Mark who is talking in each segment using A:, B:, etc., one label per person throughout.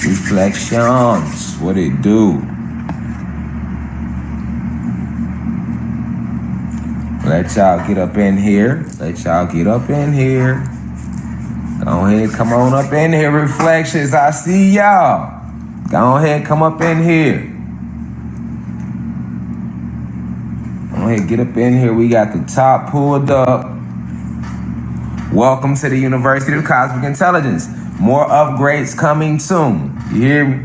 A: Reflections, what it do? Let y'all get up in here. Go ahead, come on up in here, Reflections. I see y'all. Go ahead, come up in here. Go ahead, get up in here. We got the top pulled up. Welcome to the University of Cosmic Intelligence. More upgrades coming soon. You hear me?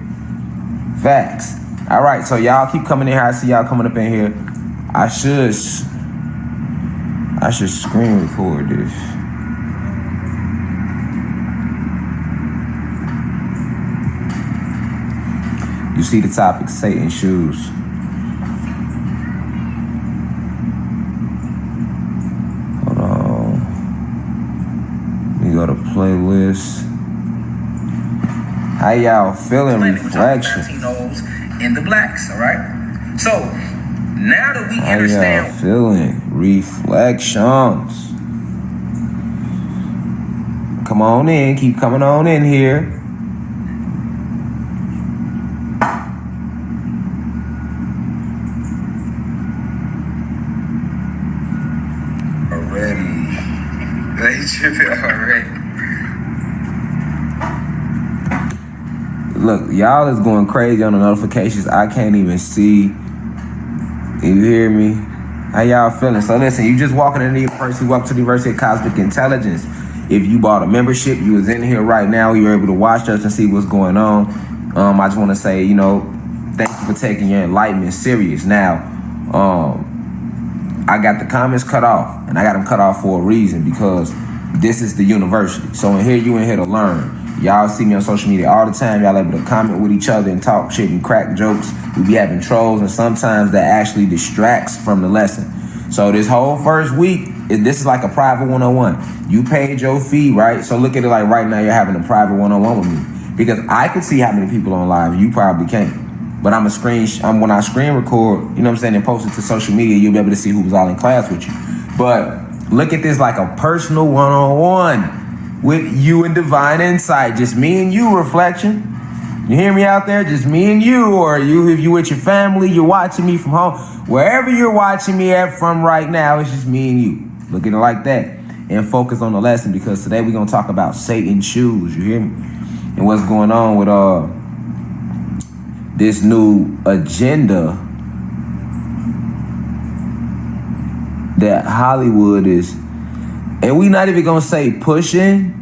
A: Facts. All right, so y'all keep coming in here. I see y'all coming up in here. I should screen record this. You see the topic, Satan shoes. Hold on. Let me go to playlist. How y'all feeling? Reflection.
B: In the blacks, all right? So, now that we understand.
A: How y'all feeling? Reflections. Come on in. Keep coming on in here.
B: Already.
A: Look, y'all is going crazy on the notifications. I can't even see. You hear me? How y'all feeling? So listen, you just walking into the university. Welcome to the University of Cosmic Intelligence. If you bought a membership, you was in here right now. You're able to watch us and see what's going on. I just want to say, thank you for taking your enlightenment serious. Now, I got the comments cut off, and I got them cut off for a reason, because this is the university. So in here, you in here to learn. Y'all see me on social media all the time. Y'all able to comment with each other and talk shit and crack jokes. We be having trolls, and sometimes that actually distracts from the lesson. So this whole first week, this is like a private 101. You paid your fee, right? So look at it like right now you're having a private 101 with me, because I can see how many people on live. You probably can't. But when I screen record, and post it to social media, you'll be able to see who was all in class with you. But look at this like a personal 101 with you and Divine Insight. Just me and you, Reflection. You hear me out there? Just me and you, or you if you with your family, you're watching me from home. Wherever you're watching me at from right now, it's just me and you. Look at it like that and focus on the lesson, because today we're going to talk about Satan's shoes. You hear me? And what's going on with this new agenda that Hollywood is, and we not even gonna say pushing.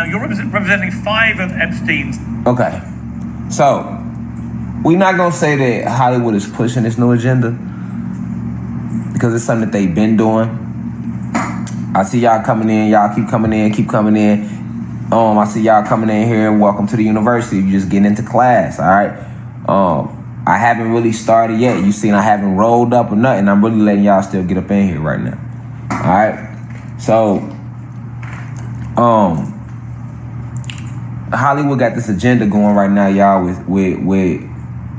C: You're representing 5 of Epstein's.
A: Okay, so we not gonna say that Hollywood is pushing this new agenda, because it's something that they've been doing. I see y'all coming in. Y'all keep coming in. I see y'all coming in here. Welcome to the university. You just getting into class, all right? I haven't really started yet. You seen I haven't rolled up or nothing. I'm really letting y'all still get up in here right now, all right? So, Hollywood got this agenda going right now, y'all, with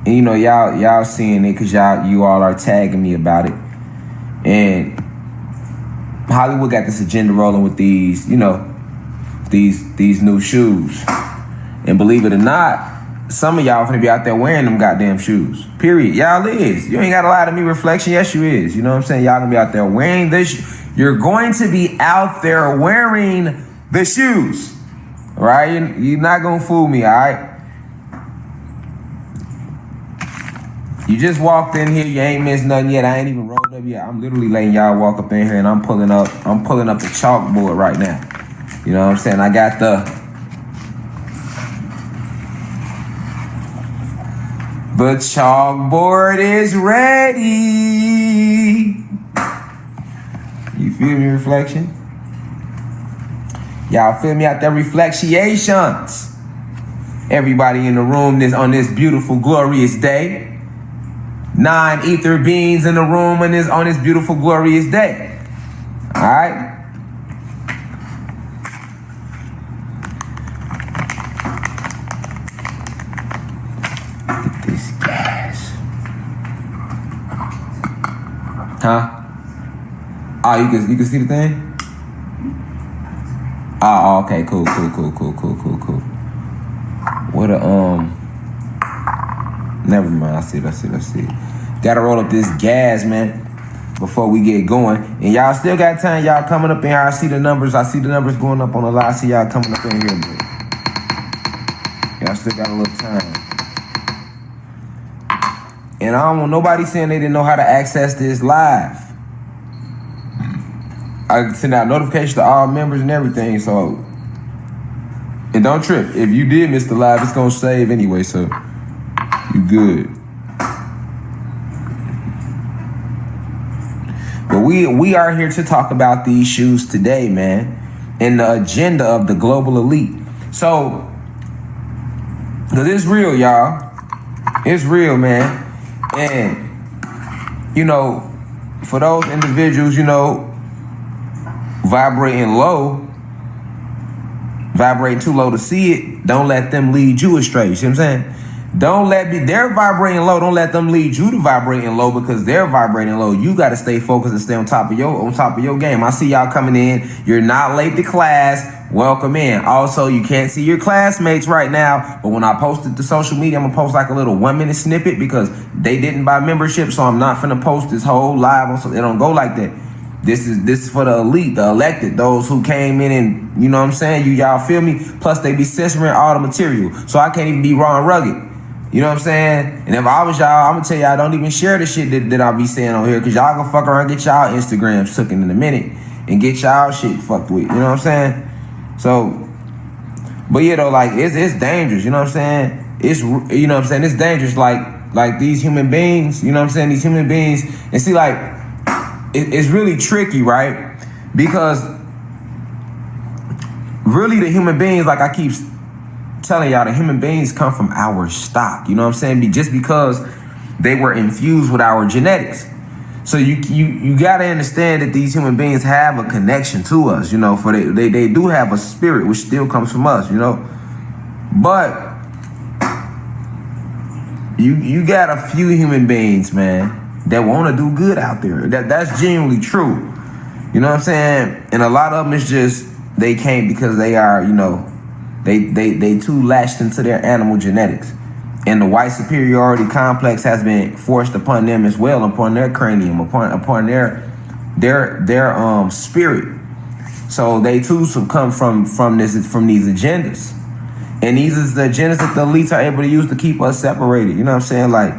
A: and y'all seeing it, because you all are tagging me about it. And Hollywood got this agenda rolling with these, these new shoes. And believe it or not, some of y'all gonna be out there wearing them goddamn shoes. Period. Y'all is. You ain't gotta lie to me, Reflection. Yes, you is. You know what I'm saying? Y'all gonna be out there wearing this. You're going to be out there wearing the shoes. Right? You're not gonna fool me, all right? You just walked in here, you ain't missed nothing yet. I ain't even rolled up yet. I'm literally letting y'all walk up in here, and I'm pulling up the chalkboard right now. You know what I'm saying? I got the chalkboard is ready. You feel me, Reflection? Y'all feel me out there, Reflections? Everybody in the room on this beautiful, glorious day. 9 ether beings in the room on this beautiful, glorious day. All right? Get this gas. Huh? Oh, you can see the thing? Oh, okay, cool. What never mind, I see it. Gotta roll up this gas, man, before we get going. And y'all still got time, y'all coming up in here. I see the numbers going up on the line. I see y'all coming up in here, but y'all still got a little time. And I don't want nobody saying they didn't know how to access this live. I send out notifications to all members and everything, so. And don't trip. If you did miss the live, it's gonna save anyway, so you good. But we are here to talk about these shoes today, man, and the agenda of the global elite. So, cause it's real, y'all. It's real, man. And, you know, for those individuals, you know, vibrating too low to see it, don't let them lead you astray. You see what I'm saying? They're vibrating low, don't let them lead you to vibrating low because they're vibrating low. You gotta stay focused and stay on top of your game. I see y'all coming in. You're not late to class. Welcome in. Also, you can't see your classmates right now, but when I post it to social media, I'm gonna post like a little 1-minute snippet because they didn't buy membership, so I'm not finna post this whole live. So it don't go like that. This is for the elite, the elected, those who came in and, you know what I'm saying? Y'all feel me? Plus, they be censoring all the material, so I can't even be raw and rugged. You know what I'm saying? And if I was y'all, I'm gonna tell y'all, don't even share the shit that I'll be saying on here, because y'all gonna fuck around and get y'all Instagrams took in a minute and get y'all shit fucked with. You know what I'm saying? So, but yeah, though, like, it's dangerous. You know what I'm saying? It's, you know what I'm saying? It's dangerous, like these human beings, you know what I'm saying? These human beings, and see, like, it's really tricky, right? Because really the human beings, like I keep telling y'all, the human beings come from our stock. You know what I'm saying? Just because they were infused with our genetics. So you gotta understand that these human beings have a connection to us, you know, for they do have a spirit which still comes from us, you know. But you got a few human beings, man, that want to do good out there. That's genuinely true. You know what I'm saying? And a lot of them is just they can't because they are, you know, they too lashed into their animal genetics. And the white superiority complex has been forced upon them as well, upon their cranium, upon their spirit. So they too succumb from these agendas. And these is the agendas that the elites are able to use to keep us separated. You know what I'm saying? Like,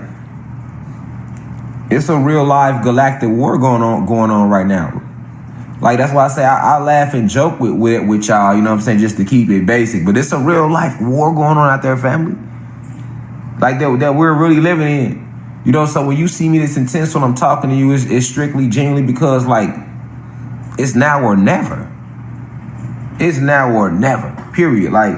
A: it's a real live galactic war going on right now. Like, that's why I say I laugh and joke with y'all, you know what I'm saying, just to keep it basic. But it's a real life war going on out there, family. Like, that we're really living in. You know, so when you see me this intense when I'm talking to you, it's strictly genuinely because, like, it's now or never. It's now or never, period. Like,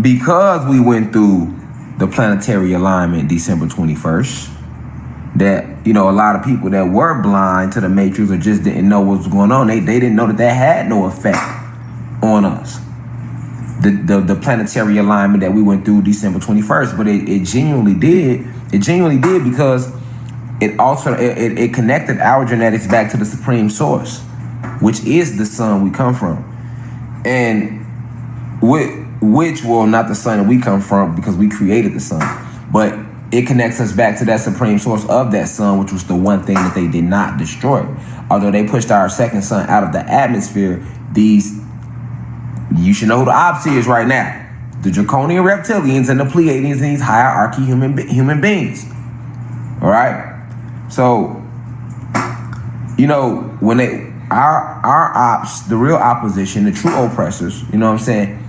A: because we went through the planetary alignment December 21st, that, you know, a lot of people that were blind to the matrix or just didn't know what was going on, they didn't know that had no effect on us. The planetary alignment that we went through December 21st, but it genuinely did. It genuinely did because it also it connected our genetics back to the supreme source, which is the sun we come from. And not the sun that we come from because we created the sun, but it connects us back to that supreme source of that sun, which was the one thing that they did not destroy. Although they pushed our second sun out of the atmosphere, you should know who the ops is right now. The draconian reptilians and the Pleiadians and these hierarchy human beings. All right? So, you know, when our ops, the real opposition, the true oppressors, you know what I'm saying,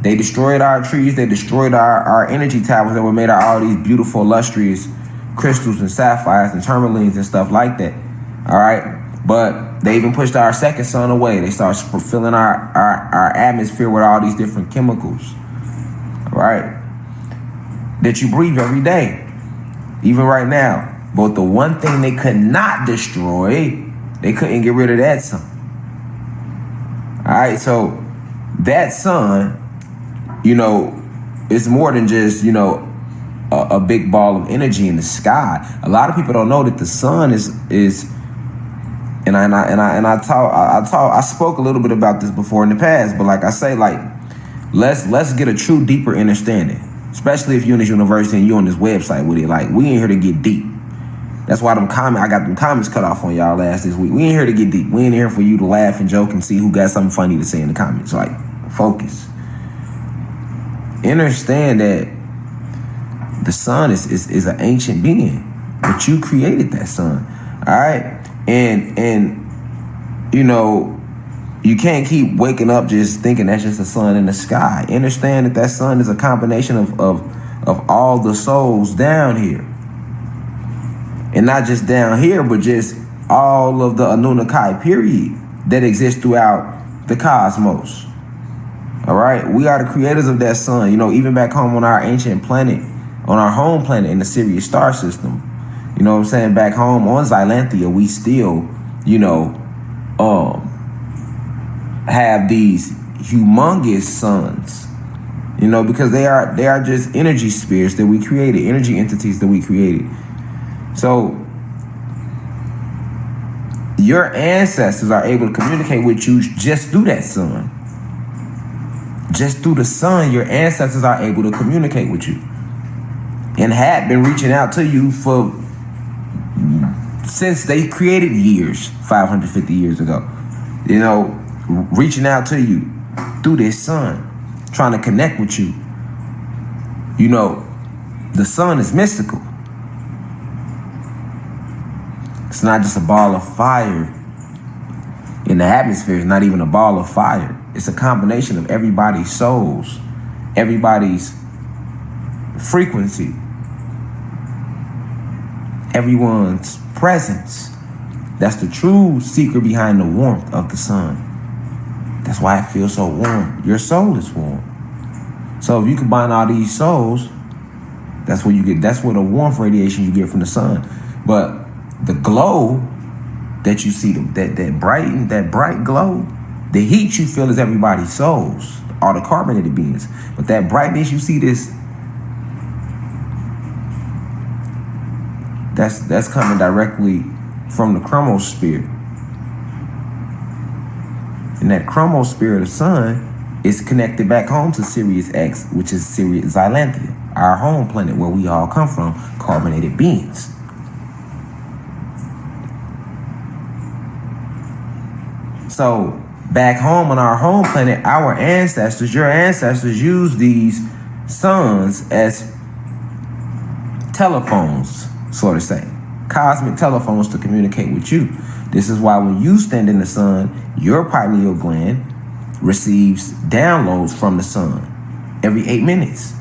A: they destroyed our trees, they destroyed our energy towers that were made out of all these beautiful, illustrious crystals and sapphires and tourmalines and stuff like that. All right? But they even pushed our second sun away. They started filling our atmosphere with all these different chemicals, right? That you breathe every day, even right now. But the one thing they could not destroy, they couldn't get rid of that sun. All right, so that sun, you know, it's more than just, you know, a big ball of energy in the sky. A lot of people don't know that the sun is and I spoke a little bit about this before in the past, but like I say, like let's get a true deeper understanding, especially if you're in this university and you're on this website with it. Like, we ain't here to get deep. That's why I got them comments cut off on y'all this week. We ain't here to get deep. We ain't here for you to laugh and joke and see who got something funny to say in the comments. Like, focus. Understand that the sun is an ancient being, but you created that sun. All right? And you know, you can't keep waking up just thinking that's just the sun in the sky. Understand that sun is a combination of all the souls down here. And not just down here, but just all of the Anunnaki period that exists throughout the cosmos. All right? We are the creators of that sun. You know, even back home on our ancient planet, on our home planet in the Sirius star system, you know what I'm saying? Back home on Xylanthia, we still, you know, have these humongous suns, you know, because they are just energy spheres that we created, energy entities that we created. So your ancestors are able to communicate with you just through that sun. Just through the sun, your ancestors are able to communicate with you and had been reaching out to you since they created years, 550 years ago. You know, reaching out to you through this sun, trying to connect with you. You know, the sun is mystical. It's not just a ball of fire in the atmosphere. It's not even a ball of fire. It's a combination of everybody's souls, everybody's frequency, everyone's presence. That's the true secret behind the warmth of the sun. That's why it feels so warm. Your soul is warm. So if you combine all these souls, that's what you get. That's what the warmth radiation you get from the sun. But the glow that you see, that bright glow, the heat you feel is everybody's souls, all the carbonated beings. But that brightness you see, that's coming directly from the chromosphere. And that chromosphere of the sun is connected back home to Sirius X, which is Sirius Xylanthia, our home planet where we all come from, carbonated beings. So back home on our home planet, our ancestors, your ancestors, used these suns as telephones, so to say, cosmic telephones to communicate with you. This is why when you stand in the sun, your pineal gland receives downloads from the sun every 8 minutes.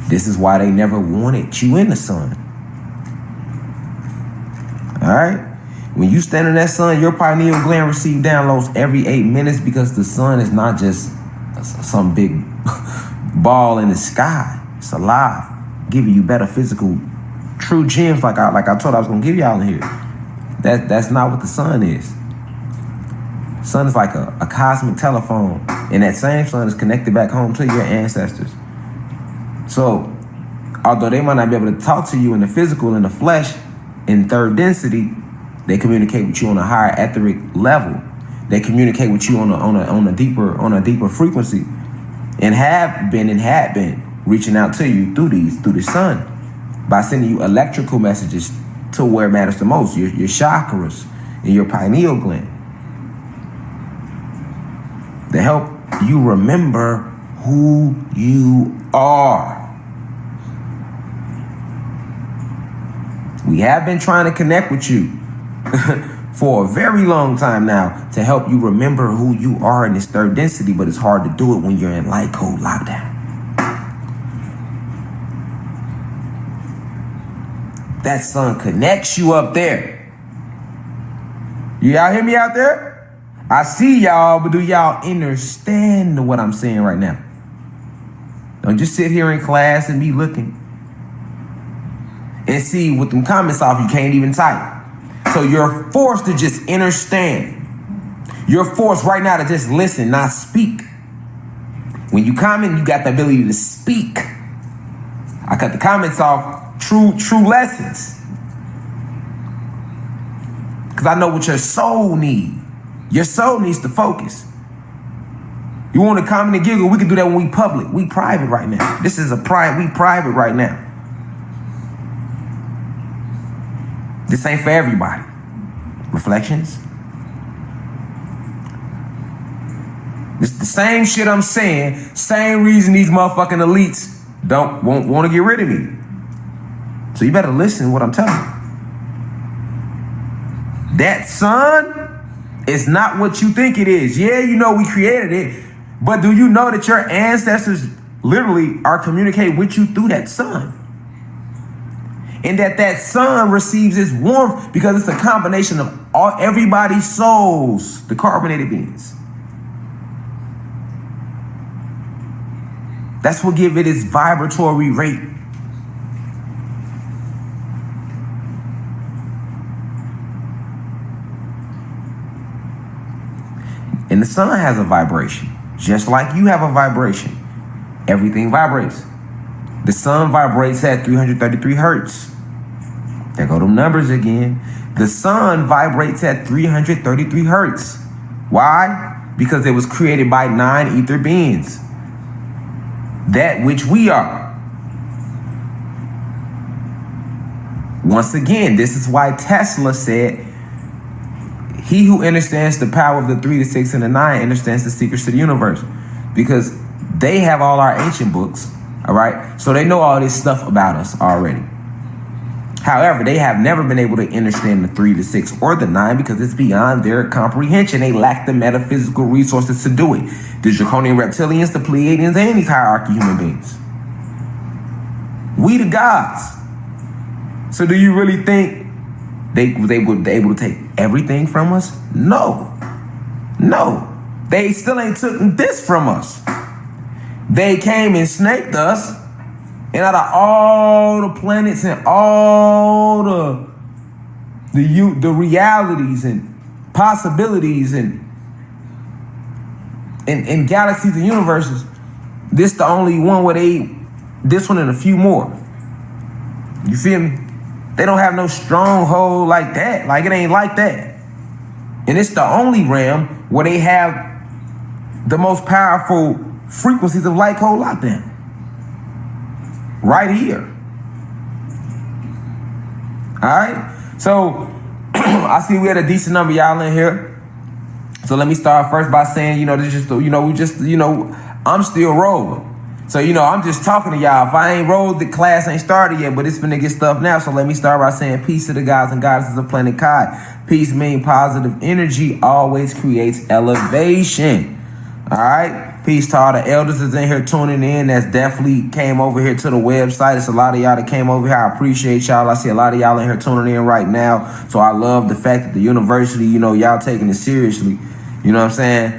A: This is why they never wanted you in the sun. All right? When you stand in that sun, your pineal gland receives downloads every 8 minutes, because the sun is not just some big ball in the sky. It's alive, giving you better physical, true gems like I told I was going to give y'all in here. That's not what the sun is. The sun is like a cosmic telephone, and that same sun is connected back home to your ancestors. So, although they might not be able to talk to you in the physical, in the flesh, in third density, they communicate with you on a higher etheric level. They communicate with you on a deeper frequency, and had been reaching out to you through the sun by sending you electrical messages to where it matters the most, your chakras and your pineal gland, to help you remember who you are. We have been trying to connect with you for a very long time now to help you remember who you are in this third density, but it's hard to do it when you're in light code lockdown. That sun connects you up there. Y'all hear me out there? I see y'all, but do y'all understand what I'm saying right now? Don't just sit here in class and be looking and see with them comments off you can't even type. So you're forced to just understand. You're forced right now to just listen, not speak. When you comment, you got the ability to speak. I cut the comments off. True lessons. Because I know what your soul needs. Your soul needs to focus. You want to comment and giggle, we can do that when we public. We private right now. This is we private right now. This ain't for everybody. Reflections. It's the same shit I'm saying, same reason these motherfucking elites won't want to get rid of me. So you better listen to what I'm telling you. That sun is not what you think it is. Yeah, you know we created it, but do you know that your ancestors literally are communicating with you through that sun? And that sun receives its warmth because it's a combination of everybody's souls, the carbonated beings. That's what give it its vibratory rate. And the sun has a vibration, just like you have a vibration. Everything vibrates. The sun vibrates at 333 hertz. There go them numbers again. The sun vibrates at 333 hertz. Why? Because it was created by 9 ether beings. That which we are. Once again, this is why Tesla said, he who understands the power of the 3, the 6, and the 9 understands the secrets to the universe. Because they have all our ancient books, all right? So they know all this stuff about us already. However, they have never been able to understand the 3, the 6, or the 9 because it's beyond their comprehension. They lack the metaphysical resources to do it. The draconian reptilians, the Pleiadians, and these hierarchy human beings. We the gods. So do you really think they would be able to take everything from us? No. No. They still ain't took this from us. They came and snaked us, and out of all the planets and all the realities and possibilities and galaxies and universes, this the only one where this one and a few more. You feel me? They don't have no stronghold like that. Like it ain't like that. And it's the only realm where they have the most powerful frequencies of light code lockdown. Right here. Alright? So I see we had a decent number of y'all in here. So let me start first by saying, this just, I'm still rolling. So, I'm just talking to y'all. If I ain't rolled, the class ain't started yet, but it's finna get stuff now. So let me start by saying peace to the gods and goddesses of planet Kai. Peace means positive energy always creates elevation. All right? Peace to all the elders that's in here tuning in. That's definitely came over here to the website. It's a lot of y'all that came over here. I appreciate y'all. I see a lot of y'all in here tuning in right now. So I love the fact that the university, y'all taking it seriously. You know what I'm saying?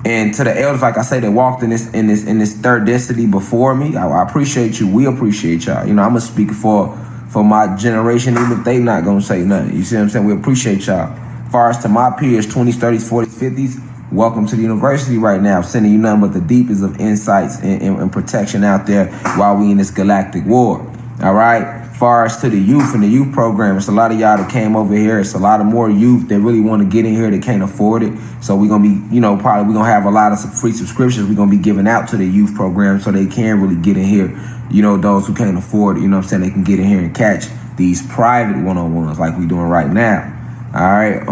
A: And to the elders, like I say, that walked in this third destiny before me, I appreciate you. We appreciate y'all. I'm gonna speak for my generation, even if they not gonna say nothing. You see what I'm saying? We appreciate y'all. As far as to my peers, 20s, 30s, 40s, 50s, welcome to the university right now. Sending you nothing but the deepest of insights and protection out there while we in this galactic war. All right? As far as to the youth and the youth program, it's a lot of y'all that came over here. It's a lot of more youth that really want to get in here that can't afford it. So we're going to be, probably we're going to have a lot of free subscriptions we're going to be giving out to the youth program so they can really get in here. Those who can't afford it, they can get in here and catch these private one-on-ones like we doing right now. All right.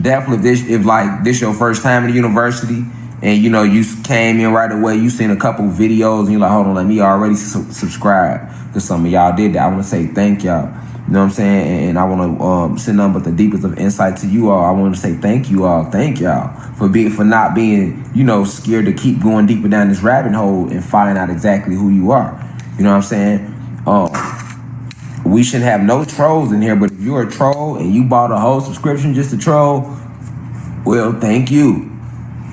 A: Definitely if this your first time in the university, and you came in right away, you seen a couple videos, and you're like, hold on, let me already subscribe. Because some of y'all did that. I want to say thank y'all. You know what I'm saying? And I want to send nothing but the deepest of insight to you all. I want to say thank you all. Thank y'all for not being, scared to keep going deeper down this rabbit hole and find out exactly who you are. You know what I'm saying? We shouldn't have no trolls in here, but if you're a troll and you bought a whole subscription just to troll, well, thank you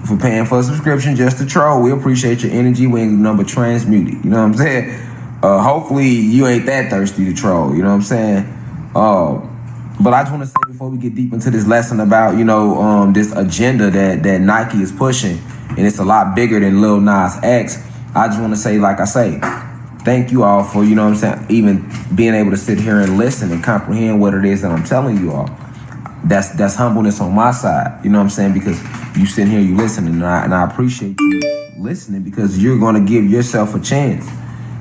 A: for paying for a subscription just to troll. We appreciate your energy. We ain't do nothing but transmute it. You know what I'm saying? Hopefully you ain't that thirsty to troll. You know what I'm saying? But I just want to say before we get deep into this lesson about, this agenda that Nike is pushing, and it's a lot bigger than Lil Nas X. I just want to say, like I say, thank you all for, you know what I'm saying, even being able to sit here and listen and comprehend what it is that I'm telling you all. That's humbleness on my side, you know what I'm saying, because you sitting here, you listening, and I appreciate you listening, because you're going to give yourself a chance.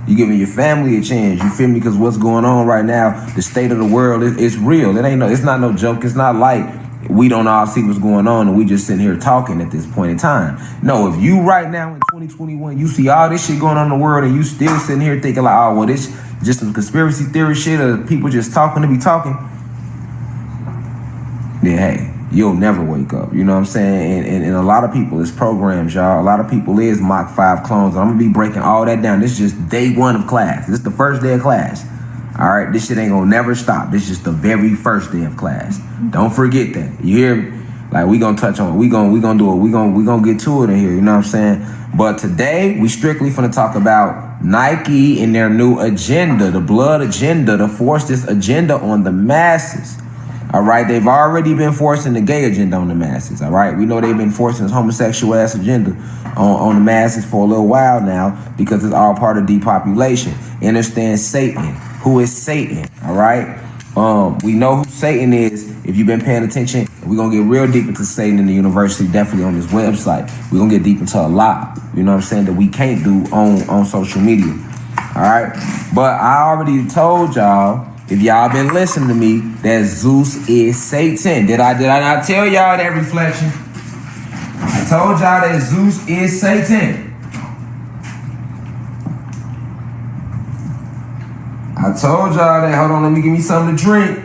A: You're giving your family a chance, you feel me, because what's going on right now, the state of the world, it's real. It's not no joke. It's not like we don't all see what's going on and we just sitting here talking at this point in time. No, if you right now in 2021, you see all this shit going on in the world and you still sitting here thinking like, oh, well, this just some conspiracy theory shit or people just talking to be talking, then hey, you'll never wake up. You know what I'm saying? And a lot of people is programs, y'all. A lot of people is Mach 5 clones. I'm going to be breaking all that down. This is just day one of class. This is the first day of class. All right, this shit ain't gonna never stop. This is just the very first day of class. Don't forget that. You hear me? Like we gonna touch on it. We gonna do it. We gonna get to it in here. You know what I'm saying? But today we strictly finna talk about Nike and their new agenda, the blood agenda, to force this agenda on the masses. All right, they've already been forcing the gay agenda on the masses. All right, we know they've been forcing this homosexual ass agenda on the masses for a little while now because it's all part of depopulation. Understand Satan. Who is Satan? All right. We know who Satan is. If you've been paying attention, we're gonna get real deep into Satan in the university, definitely on this website. We're gonna get deep into a lot, you know what I'm saying, that we can't do on social media. All right. But I already told y'all, if y'all been listening to me, that Zeus is Satan. Did I not tell y'all that, reflection? I told y'all that Zeus is Satan. I told y'all that. Hold on, let me give me something to drink.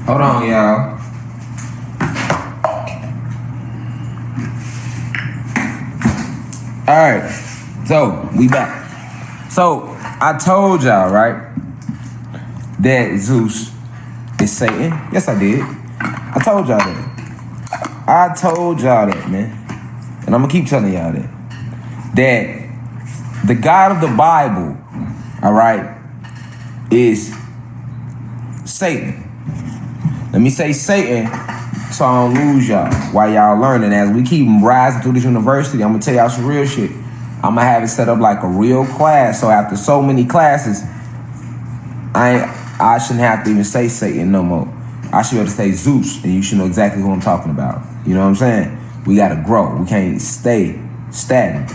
A: Hold on, y'all. All right, so we back. So I told y'all, right, that Zeus is Satan. Yes, I did. I told y'all that. I told y'all that, man. And I'm gonna keep telling y'all that. That the God of the Bible, all right, is Satan. Let me say Satan so I don't lose y'all while y'all learning. As we keep rising through this university, I'm gonna tell y'all some real shit. I'm gonna have it set up like a real class. So after so many classes, I shouldn't have to even say Satan no more. I should be able to say Zeus, and you should know exactly who I'm talking about. You know what I'm saying? We gotta grow. We can't stay stagnant.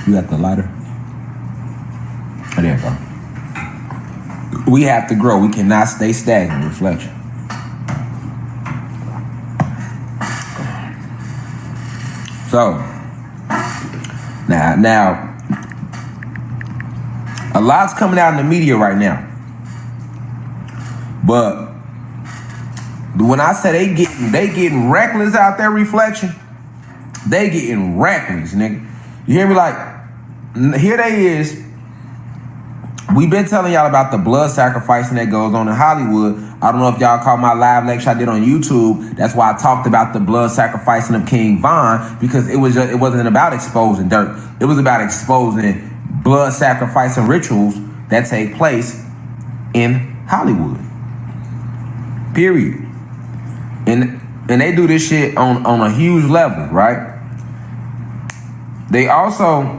A: You got the lighter? Oh, there you go. We have to grow. We cannot stay stagnant. Reflection. So, now, a lot's coming out in the media right now. But when I say they getting reckless out there, reflection, they getting reckless, nigga. You hear me? Like, here they is. We've been telling y'all about the blood sacrificing that goes on in Hollywood. I don't know if y'all caught my live lecture I did on YouTube. That's why I talked about the blood sacrificing of King Von, because it wasn't about exposing dirt. It was about exposing blood sacrificing rituals that take place in Hollywood. Period. And they do this shit on a huge level, right? They also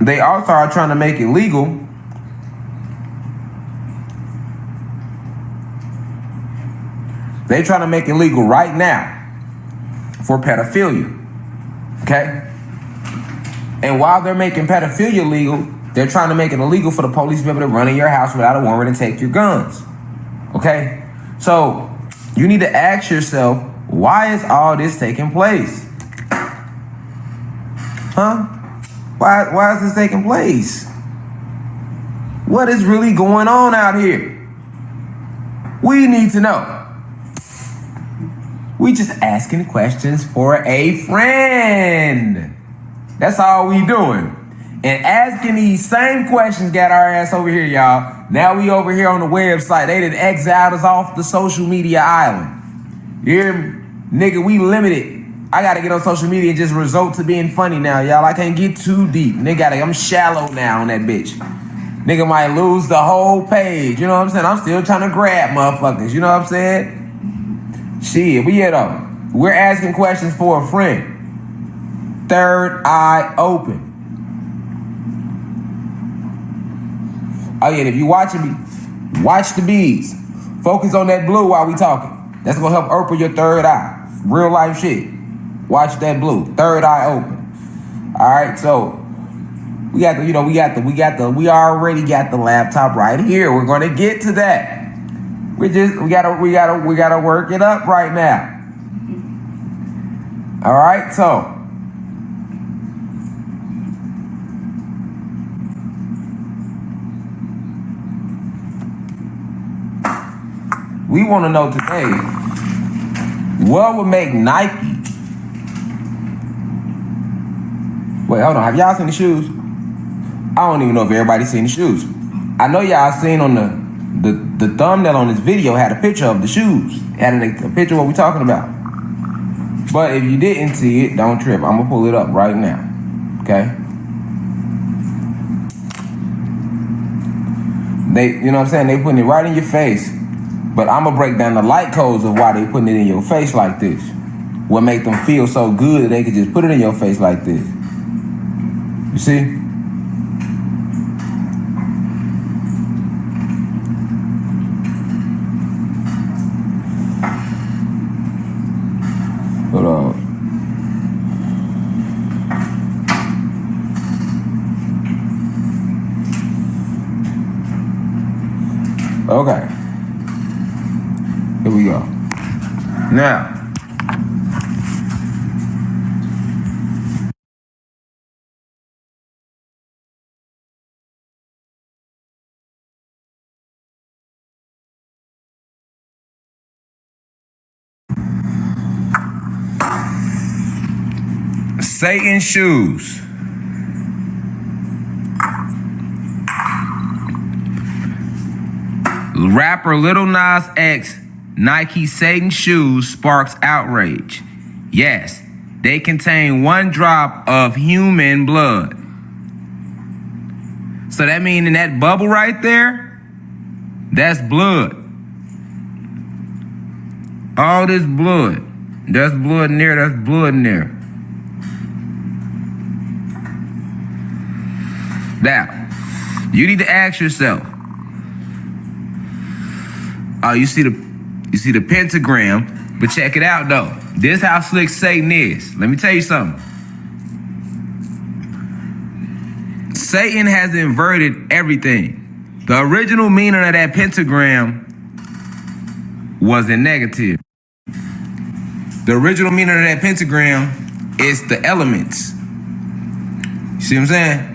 A: are trying to make it legal They trying to make it legal right now for pedophilia. Okay? And while they're making pedophilia legal, they're trying to make it illegal for the police to be able to run in your house without a warrant and take your guns. Okay? So you need to ask yourself, why is all this taking place? Huh? Why is this taking place? What is really going on out here? We need to know. We just asking questions for a friend. That's all we doing. And asking these same questions got our ass over here, y'all. Now we over here on the website. They done exiled us off the social media island. You hear me? Nigga, we limited. I gotta get on social media and just resort to being funny now, y'all. I can't get too deep. Nigga, I'm shallow now on that bitch. Nigga might lose the whole page. You know what I'm saying? I'm still trying to grab motherfuckers. You know what I'm saying? Shit, we here though. We're asking questions for a friend. Third eye open. Oh yeah, and if you watching me, watch the beads. Focus on that blue while we talking. That's gonna help open your third eye. Real life shit. Watch that blue. Third eye open. All right, so we already got the laptop right here. We're gonna get to that. We gotta work it up right now. All right, so we want to know today, what would make Nike? Wait, hold on. Have y'all seen the shoes? I don't even know if everybody's seen the shoes. I know y'all seen on the thumbnail on this video had a picture of the shoes. Had a picture of what we're talking about. But if you didn't see it, don't trip. I'm gonna pull it up right now. Okay? You know what I'm saying? They putting it right in your face. But I'm gonna break down the light codes of why they putting it in your face like this. What make them feel so good that they could just put it in your face like this. You see? Hold on. Okay. Here we go. Now, Satan shoes. Rapper Lil Nas X Nike Satan shoes sparks outrage. Yes, they contain 1 drop of human blood. So that means in that bubble right there, that's blood. All this blood. That's blood in there, that's blood in there. Now, you need to ask yourself, you see the pentagram, but check it out though. This how slick Satan is. Let me tell you something. Satan has inverted everything. The original meaning of that pentagram wasn't negative. The original meaning of that pentagram is the elements. You see what I'm saying?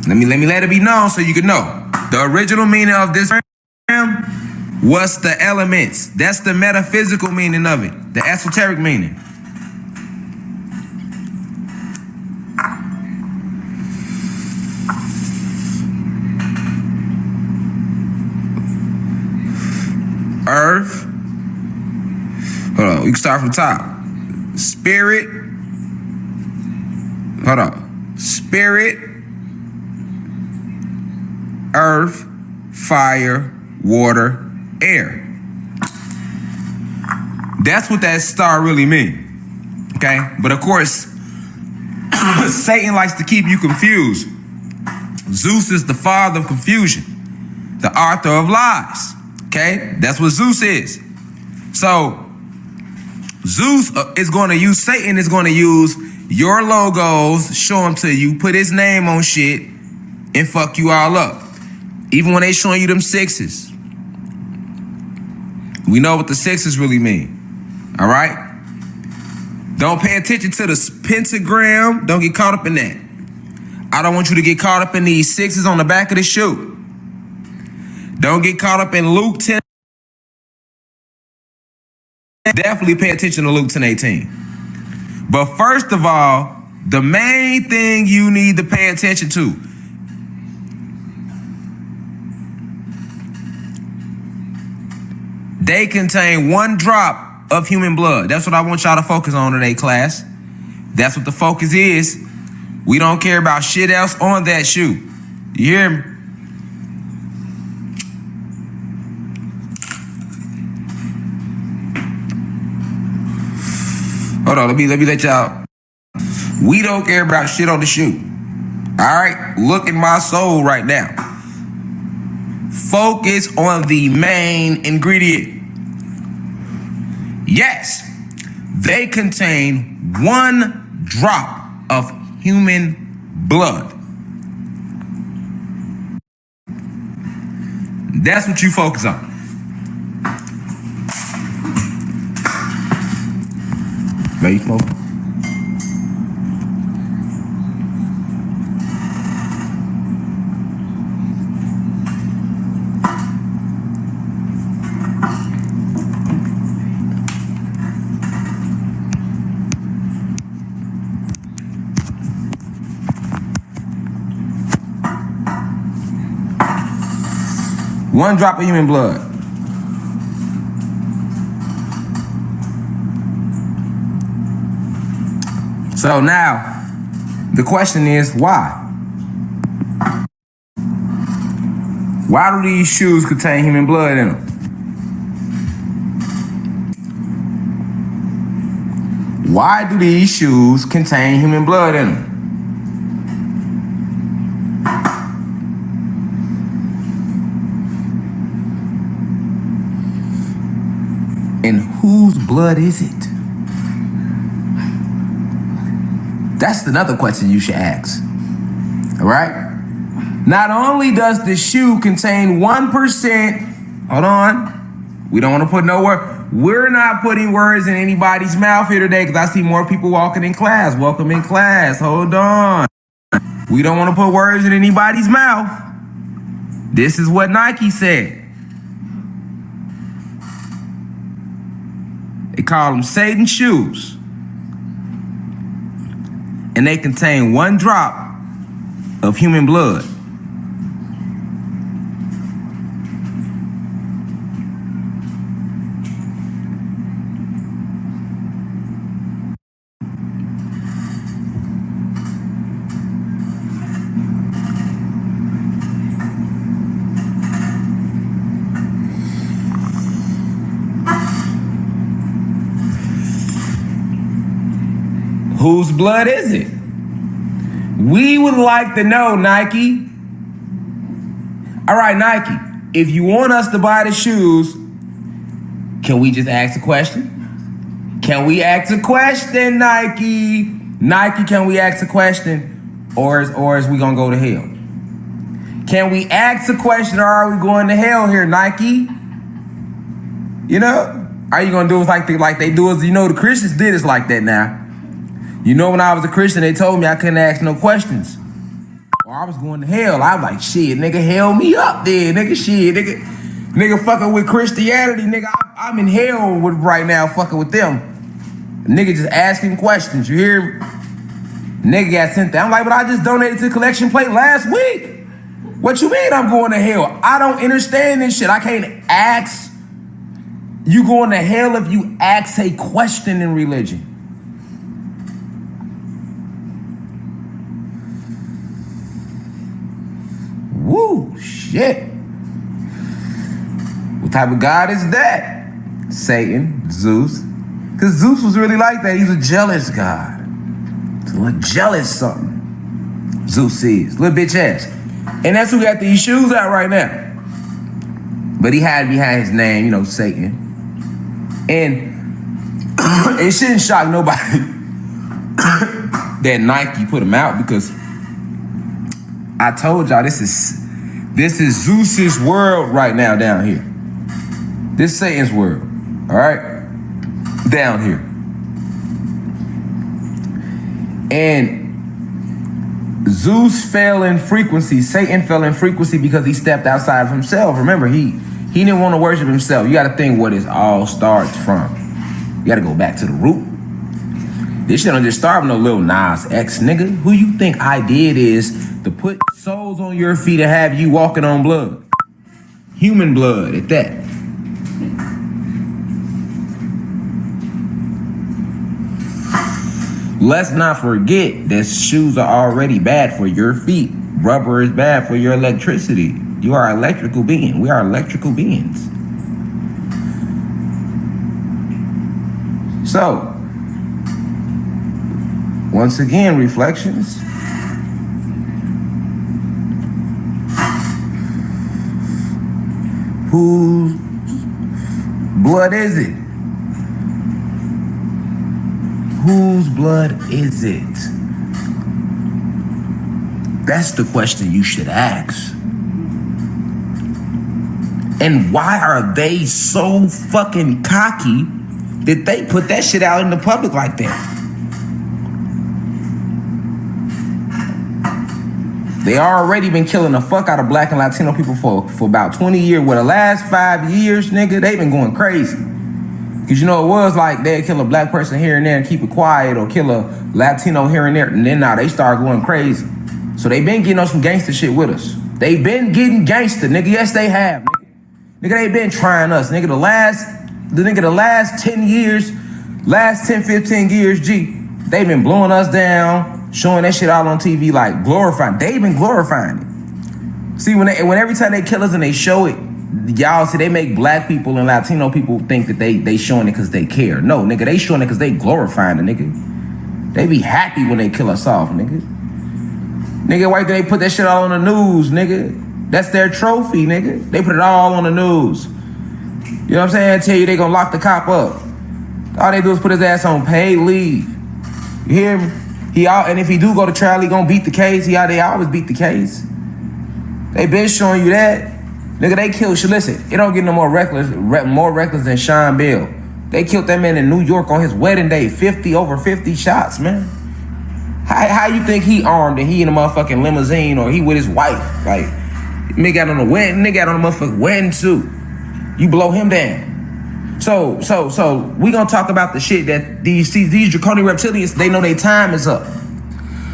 A: Let me let it be known so you can know. The original meaning of this pentagram was the elements. That's the metaphysical meaning of it, the esoteric meaning. Earth. Hold on, we can start from the top. Spirit. Hold on. Spirit, earth, fire, water, air. That's what that star really means. Okay? But of course, Satan likes to keep you confused. Zeus is the father of confusion, the author of lies. Okay? That's what Zeus is. So, Zeus is going to use, Satan is going to use your logos, show them to you, put his name on shit, and fuck you all up. Even when they showing you them sixes. We know what the sixes really mean. All right? Don't pay attention to the pentagram. Don't get caught up in that. I don't want you to get caught up in these sixes on the back of the shoe. Don't get caught up in Luke 10. Definitely pay attention to Luke 10:18. But first of all, the main thing you need to pay attention to They contain 1 drop of human blood. That's what I want y'all to focus on today, class. That's what the focus is. We don't care about shit else on that shoe. You hear me? Hold on, let me let y'all. We don't care about shit on the shoe. All right, look at my soul right now. Focus on the main ingredient. Yes, they contain 1 drop of human blood. That's what you focus on. Man, you smoke? One drop of human blood. So now, the question is, why? Why do these shoes contain human blood in them? Why do these shoes contain human blood in them? And whose blood is it? That's another question you should ask. All right? Not only does the shoe contain 1%, hold on. We don't want to put no word. We're not putting words in anybody's mouth here today because I see more people walking in class. Welcome in class. Hold on. We don't want to put words in anybody's mouth. This is what Nike said. They call them Satan shoes. And they contain 1 drop of human blood. Whose blood is it? We would like to know, Nike. All right, Nike, if you want us to buy the shoes, can we just ask a question? Can we ask a question, Nike? Nike, can we ask a question? Or is we gonna go to hell? Can we ask a question or are we going to hell here, Nike? You know? Are you gonna do us like they do us? You know, the Christians did us like that now. You know, when I was a Christian, they told me I couldn't ask no questions. Or I was going to hell. I was like, shit, nigga, hell me up there, nigga, shit, nigga fucking with Christianity, nigga, I'm in hell with right now fucking with them. Nigga just asking questions, you hear me? Nigga got sent there. I'm like, but I just donated to the collection plate last week. What you mean I'm going to hell? I don't understand this shit. I can't ask. You going to hell if you ask a question in religion. Woo, shit. What type of God is that? Satan, Zeus. Because Zeus was really like that. He's a jealous God. He's a little jealous something. Zeus is. Little bitch ass. And that's who got these shoes out right now. But he had behind his name, you know, Satan. And it shouldn't shock nobody that Nike put him out because I told y'all this is Zeus's world right now down here. This Satan's world, all right? Down here. And Zeus fell in frequency. Satan fell in frequency because he stepped outside of himself. Remember, he didn't want to worship himself. You got to think where this all starts from. You got to go back to the root. This shit don't just start with no little Nas X, nigga. Who you think idea it is to put soles on your feet and have you walking on blood? Human blood at that. Let's not forget that shoes are already bad for your feet. Rubber is bad for your electricity. You are an electrical being. We are electrical beings. So, once again, reflections. Whose blood is it? Whose blood is it? That's the question you should ask. And why are they so fucking cocky that they put that shit out in the public like that? They already been killing the fuck out of black and Latino people for about 20 years. Well, the last 5 years, nigga, they been going crazy. Cause you know, it was like they'd kill a black person here and there and keep it quiet, or kill a Latino here and there, and then now they start going crazy. So they been getting on some gangster shit with us. They been getting gangster, nigga. Yes, they have, nigga. Nigga, they been trying us, nigga. The last 10 years, last 10, 15 years, G, they been blowing us down, showing that shit out on TV, like glorifying. They been glorifying it. See, when every time they kill us and they show it, y'all see they make black people and Latino people think that they showing it because they care. No, nigga, they showing it because they glorifying it, nigga. They be happy when they kill us off, nigga. Nigga, why do they put that shit all on the news, nigga? That's their trophy, nigga. They put it all on the news. You know what I'm saying? Tell you they gonna lock the cop up. All they do is put his ass on paid leave. You hear me? And if he do go to trial, he gonna beat the case. They always beat the case. They been showing you that. Nigga, they killed, listen, it don't get no more reckless than Sean Bell. They killed that man in New York on his wedding day, over 50 shots, man. How you think he armed and he in a motherfucking limousine, or he with his wife? Like, nigga got on a motherfucking wedding suit. You blow him down. So we gonna talk about the shit that these draconian reptilians, they know their time is up.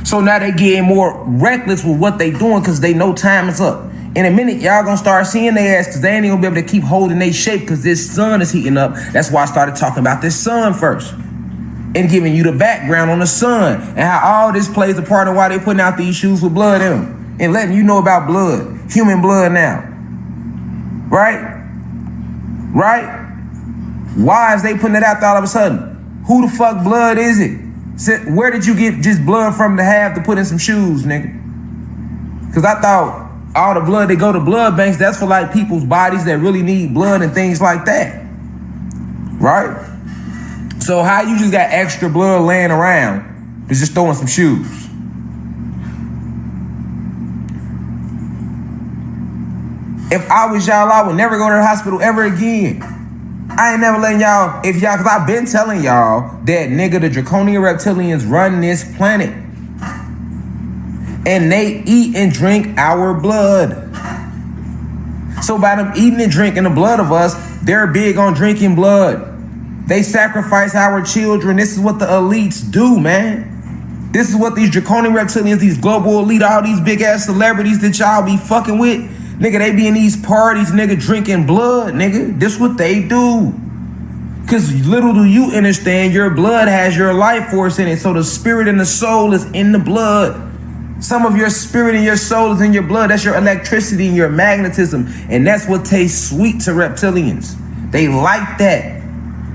A: So now they getting more reckless with what they doing because they know time is up. In a minute, y'all gonna start seeing their ass because they ain't even gonna be able to keep holding their shape because this sun is heating up. That's why I started talking about this sun first and giving you the background on the sun and how all this plays a part of why they putting out these shoes with blood in them and letting you know about blood, human blood now. Right? Why is they putting it out there all of a sudden? Who the fuck blood is it? Where did you get just blood from to have to put in some shoes, nigga? Because I thought all the blood that go to blood banks, that's for like people's bodies that really need blood and things like that. Right? So how you just got extra blood laying around to just throwing some shoes? If I was y'all, I would never go to the hospital ever again. I ain't never letting y'all, cause I've been telling y'all that nigga, the draconian reptilians run this planet. And they eat and drink our blood. So by them eating and drinking the blood of us, they're big on drinking blood. They sacrifice our children. This is what the elites do, man. This is what these draconian reptilians, these global elite, all these big ass celebrities that y'all be fucking with, nigga, they be in these parties, nigga, drinking blood, nigga. This what they do. Cause little do you understand, your blood has your life force in it. So the spirit and the soul is in the blood. Some of your spirit and your soul is in your blood. That's your electricity and your magnetism. And that's what tastes sweet to reptilians. They like that.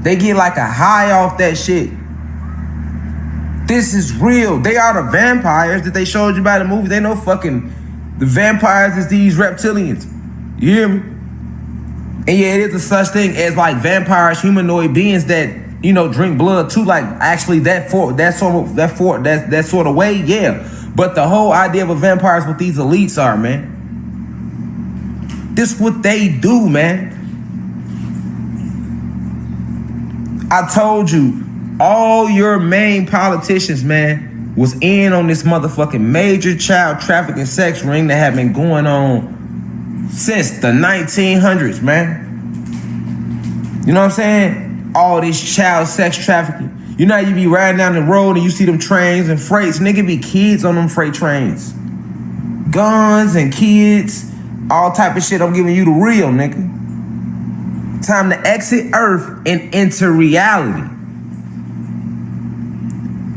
A: They get like a high off that shit. This is real. They are the vampires that they showed you by the movie. They know fucking the vampires is these reptilians. You hear me? And yeah, it is a such thing as like vampires, humanoid beings that, you know, drink blood too. Like actually that sort of way, yeah. But the whole idea of a vampire is what these elites are, man. This what they do, man. I told you, all your main politicians, man, was in on this motherfucking major child trafficking sex ring that have been going on since the 1900s, man. You know what I'm saying? All this child sex trafficking. You know how you be riding down the road and you see them trains and freights. Nigga be kids on them freight trains. Guns and kids. All type of shit. I'm giving you the real, nigga. Time to exit Earth and enter reality.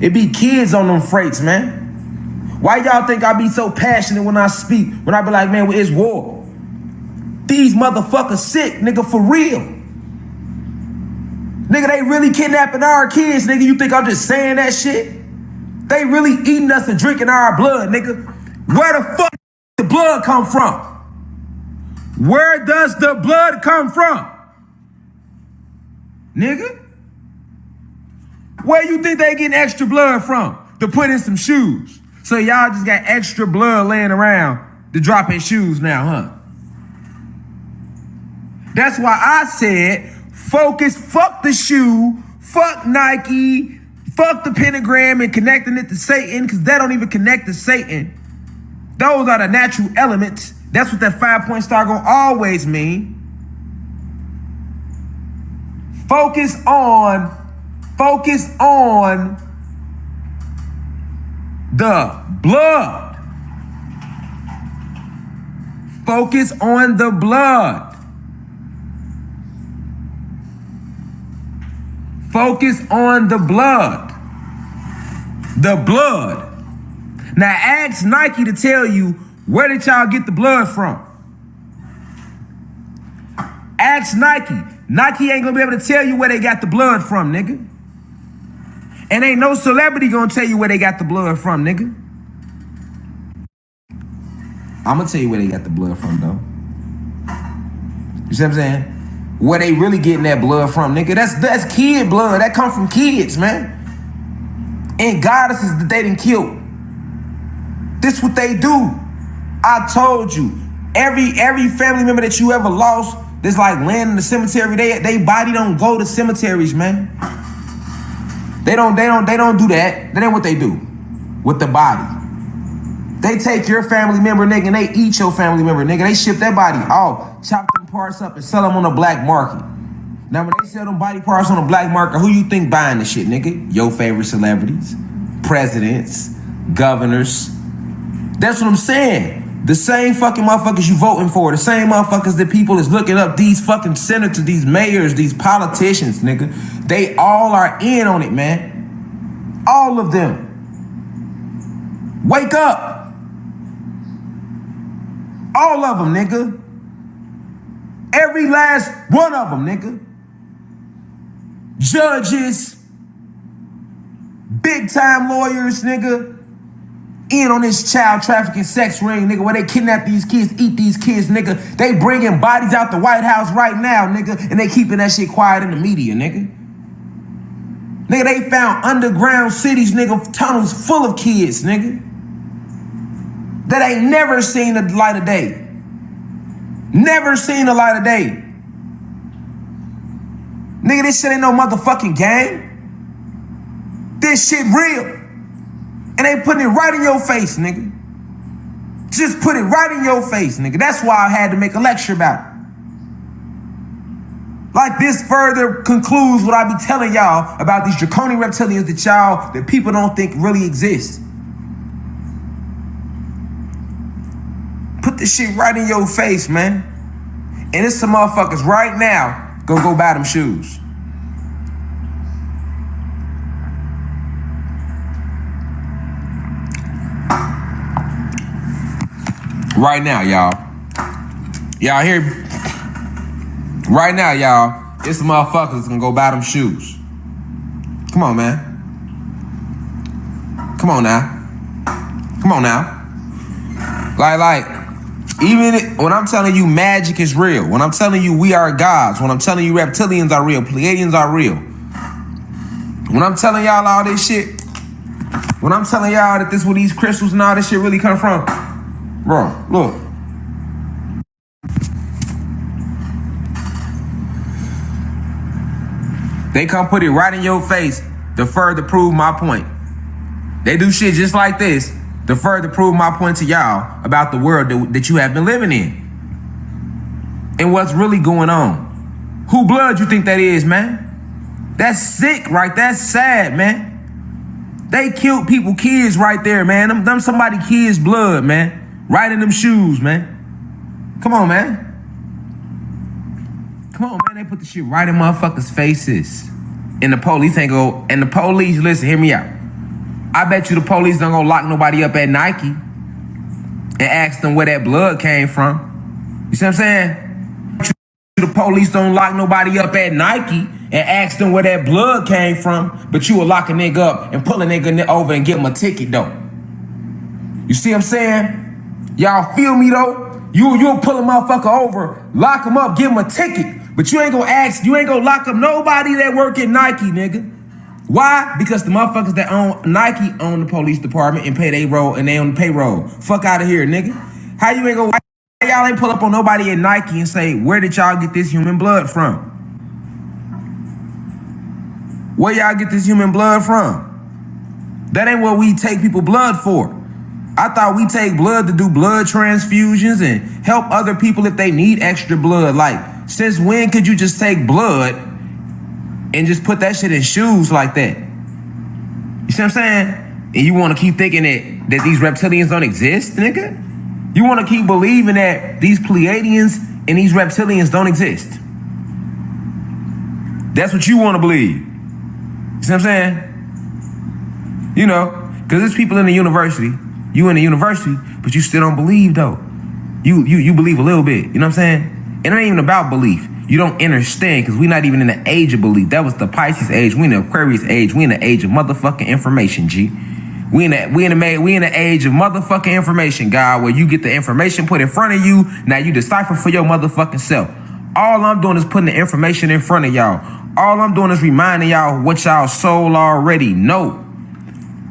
A: It be kids on them freights, man. Why y'all think I be so passionate when I speak? When I be like, man, it's war. These motherfuckers sick, nigga, for real. Nigga, they really kidnapping our kids, nigga. You think I'm just saying that shit? They really eating us and drinking our blood, nigga. Where the fuck the blood come from? Where does the blood come from? Nigga? Where you think they getting extra blood from? To put in some shoes. So y'all just got extra blood laying around to drop in shoes now, huh? That's why I said, focus, fuck the shoe, fuck Nike, fuck the pentagram and connecting it to Satan, because that don't even connect to Satan. Those are the natural elements. That's what that 5-point star gonna always mean. Focus on the blood. Focus on the blood. Focus on the blood. The blood. Now ask Nike to tell you, where did y'all get the blood from? Ask Nike. Nike ain't gonna be able to tell you where they got the blood from, nigga. And ain't no celebrity gonna tell you where they got the blood from, nigga. I'm gonna tell you where they got the blood from, though. You see what I'm saying? Where they really getting that blood from, nigga. That's kid blood. That come from kids, man. And goddesses that they done killed. This what they do. I told you. Every family member that you ever lost that's like laying in the cemetery, they body don't go to cemeteries, man. They don't do that. That ain't what they do with the body. They take your family member, nigga, and they eat your family member, nigga. They ship that body off, chop them parts up, and sell them on the black market. Now, when they sell them body parts on the black market, who you think buying the shit, nigga? Your favorite celebrities, presidents, governors. That's what I'm saying. The same fucking motherfuckers you voting for, the same motherfuckers that people is looking up, these fucking senators, these mayors, these politicians, nigga. They all are in on it, man. All of them. Wake up. All of them, nigga. Every last one of them, nigga. Judges, big time lawyers, nigga. In on this child trafficking sex ring, nigga, where they kidnap these kids, eat these kids, nigga. They bringing bodies out the White House right now, nigga, and they keeping that shit quiet in the media, nigga. Nigga, they found underground cities, nigga, tunnels full of kids, nigga, that ain't never seen the light of day. Never seen the light of day. Nigga, this shit ain't no motherfucking game. This shit real. And they putting it right in your face, nigga. Just put it right in your face, nigga. That's why I had to make a lecture about it. Like this further concludes what I be telling y'all about these draconian reptilians that people don't think really exist. Put this shit right in your face, man. And it's some motherfuckers right now go buy them shoes. Right now, y'all. Y'all hear me? Right now, y'all. It's some motherfuckers gonna go buy them shoes. Come on, man. Come on now. Come on now. Like, even when I'm telling you magic is real, when I'm telling you we are gods, when I'm telling you reptilians are real, Pleiadians are real, when I'm telling y'all all this shit, when I'm telling y'all that this where these crystals and all this shit really come from, bro, look. They come put it right in your face to further prove my point. They do shit just like this to further prove my point to y'all about the world that you have been living in. And what's really going on. Who blood you think that is, man? That's sick, right? That's sad, man. They killed people, kids right there, man. Them somebody kids' blood, man. Right in them shoes, man. Come on, man. Come on, man. They put the shit right in motherfuckers' faces. And the police ain't go. And the police, listen, hear me out. I bet you the police don't gonna lock nobody up at Nike and ask them where that blood came from. You see what I'm saying? The police don't lock nobody up at Nike and ask them where that blood came from, but you will lock a nigga up and pull a nigga over and give him a ticket though. You see what I'm saying? Y'all feel me though? You'll pull a motherfucker over, lock him up, give him a ticket, but you ain't gonna lock up nobody that work at Nike, nigga. Why? Because the motherfuckers that own Nike own the police department and pay their roll and they on the payroll. Fuck out of here, nigga. How you ain't gonna, y'all ain't pull up on nobody at Nike and say, where did y'all get this human blood from? Where y'all get this human blood from? That ain't what we take people blood for. I thought we take blood to do blood transfusions and help other people if they need extra blood. Like, since when could you just take blood and just put that shit in shoes like that? You see what I'm saying? And you want to keep thinking that these reptilians don't exist, nigga? You want to keep believing that these Pleiadians and these reptilians don't exist? That's what you want to believe. You see what I'm saying? You know, because there's people in the university, you in the university, but you still don't believe though. You believe a little bit, you know what I'm saying? It ain't even about belief. You don't understand because we're not even in the age of belief. That was the Pisces age. We in the Aquarius age. We in the age of motherfucking information, G. We in the age of motherfucking information, God, where you get the information put in front of you. Now you decipher for your motherfucking self. All I'm doing is putting the information in front of y'all. All I'm doing is reminding y'all what y'all soul already know.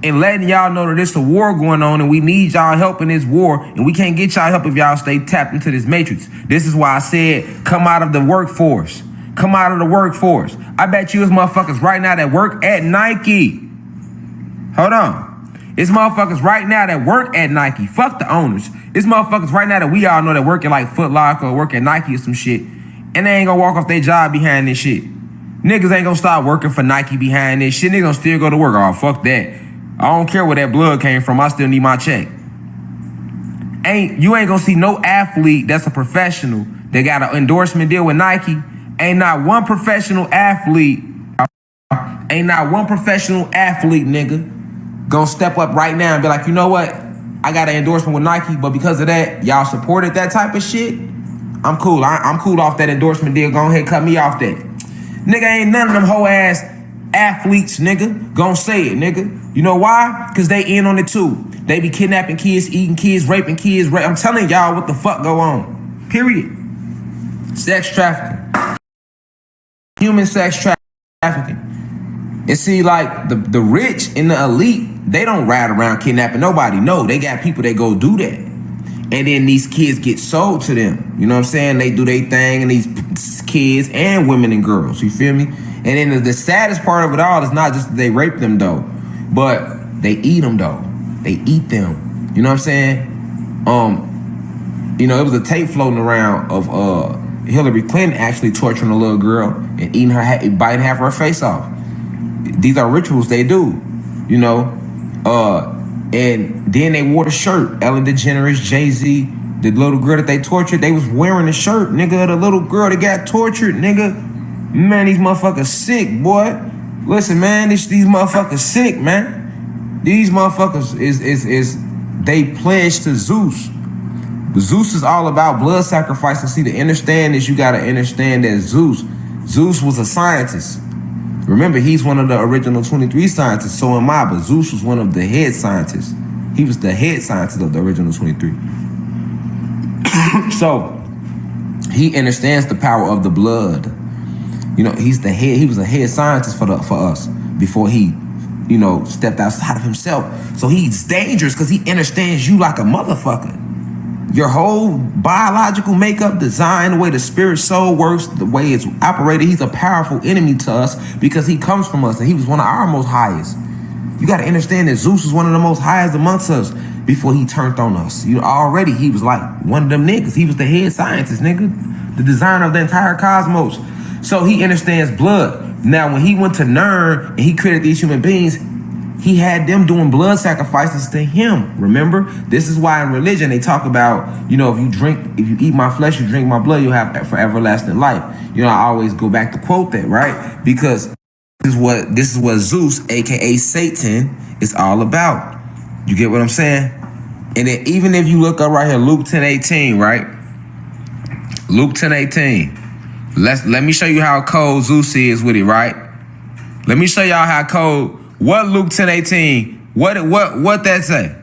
A: And letting y'all know that there's a war going on and we need y'all help in this war. And we can't get y'all help if y'all stay tapped into this matrix. This is why I said, come out of the workforce. Come out of the workforce. I bet you it's motherfuckers right now that work at Nike. Hold on. It's motherfuckers right now that work at Nike. Fuck the owners. It's motherfuckers right now that we all know that work at like Foot Locker or work at Nike or some shit. And they ain't gonna walk off their job behind this shit. Niggas ain't gonna start working for Nike behind this shit. Niggas gonna still go to work. Oh, fuck that. I don't care where that blood came from. I still need my check. You ain't gonna see no athlete that's a professional that got an endorsement deal with Nike. Ain't not one professional athlete, nigga, gonna step up right now and be like, you know what? I got an endorsement with Nike, but because of that, y'all supported that type of shit. I'm cool. I'm cool off that endorsement deal. Go ahead, cut me off that. Nigga, ain't none of them hoe ass athletes, nigga, gonna say it, nigga. You know why? Because they in on it too. They be kidnapping kids, eating kids, raping kids. I'm telling y'all what the fuck go on. Period. Sex trafficking. Human sex trafficking. And see, like, the rich and the elite, they don't ride around kidnapping nobody. No, they got people that go do that. And then these kids get sold to them. You know what I'm saying? They do their thing, and these kids and women and girls. You feel me? And then the saddest part of it all is not just that they rape them, though, but they eat them, though. They eat them. You know what I'm saying? You know, it was a tape floating around of Hillary Clinton actually torturing a little girl and eating her, biting half her face off. These are rituals they do, you know. And then they wore the shirt. Ellen DeGeneres, Jay-Z, the little girl that they tortured, they was wearing the shirt, nigga. The little girl that got tortured, nigga. Man, these motherfuckers sick, boy. Listen, man, these motherfuckers sick, man. These motherfuckers is they pledge to Zeus. Zeus is all about blood sacrifice. And see, to understand this, you gotta understand that Zeus was a scientist. Remember, he's one of the original 23 scientists, so am I, but Zeus was one of the head scientists. He was the head scientist of the original 23. So, he understands the power of the blood. You know, he was a head scientist for us before he, you know, stepped outside of himself. So he's dangerous because he understands you like a motherfucker. Your whole biological makeup, design, the way the spirit soul works, the way it's operated, he's a powerful enemy to us because he comes from us and he was one of our most highest. You got to understand that Zeus was one of the most highest amongst us before he turned on us. You know, already he was like one of them niggas. He was the head scientist, nigga, the designer of the entire cosmos. So he understands blood. Now, when he went to Nern and he created these human beings, he had them doing blood sacrifices to him. Remember? This is why in religion they talk about, you know, if you eat my flesh, you drink my blood, you'll have for everlasting life. You know, I always go back to quote that, right? Because This is what Zeus, aka Satan, is all about. You get what I'm saying? And then even if you look up right here, Luke 10:18, right? Luke 10:18. Let me show you how cold Zeus is with it, right? Let me show y'all how cold. What Luke 10:18? What that say?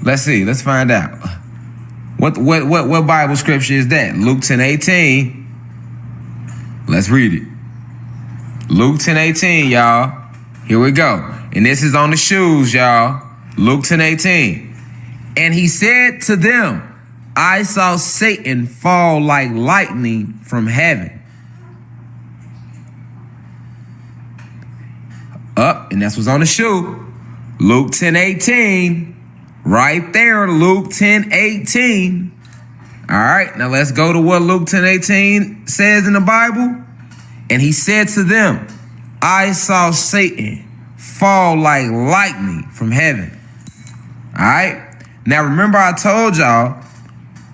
A: Let's see. Let's find out. What Bible scripture is that? Luke 10:18. Let's read it. Luke 10:18, y'all. Here we go. And this is on the shoes, y'all. Luke 10:18. And he said to them, I saw Satan fall like lightning from heaven. Up, and that's what's on the shoe. Luke 10:18. Right there, Luke 10:18. All right, now let's go to what Luke 10:18 says in the Bible. And he said to them, I saw Satan fall like lightning from heaven. All right. Now remember I told y'all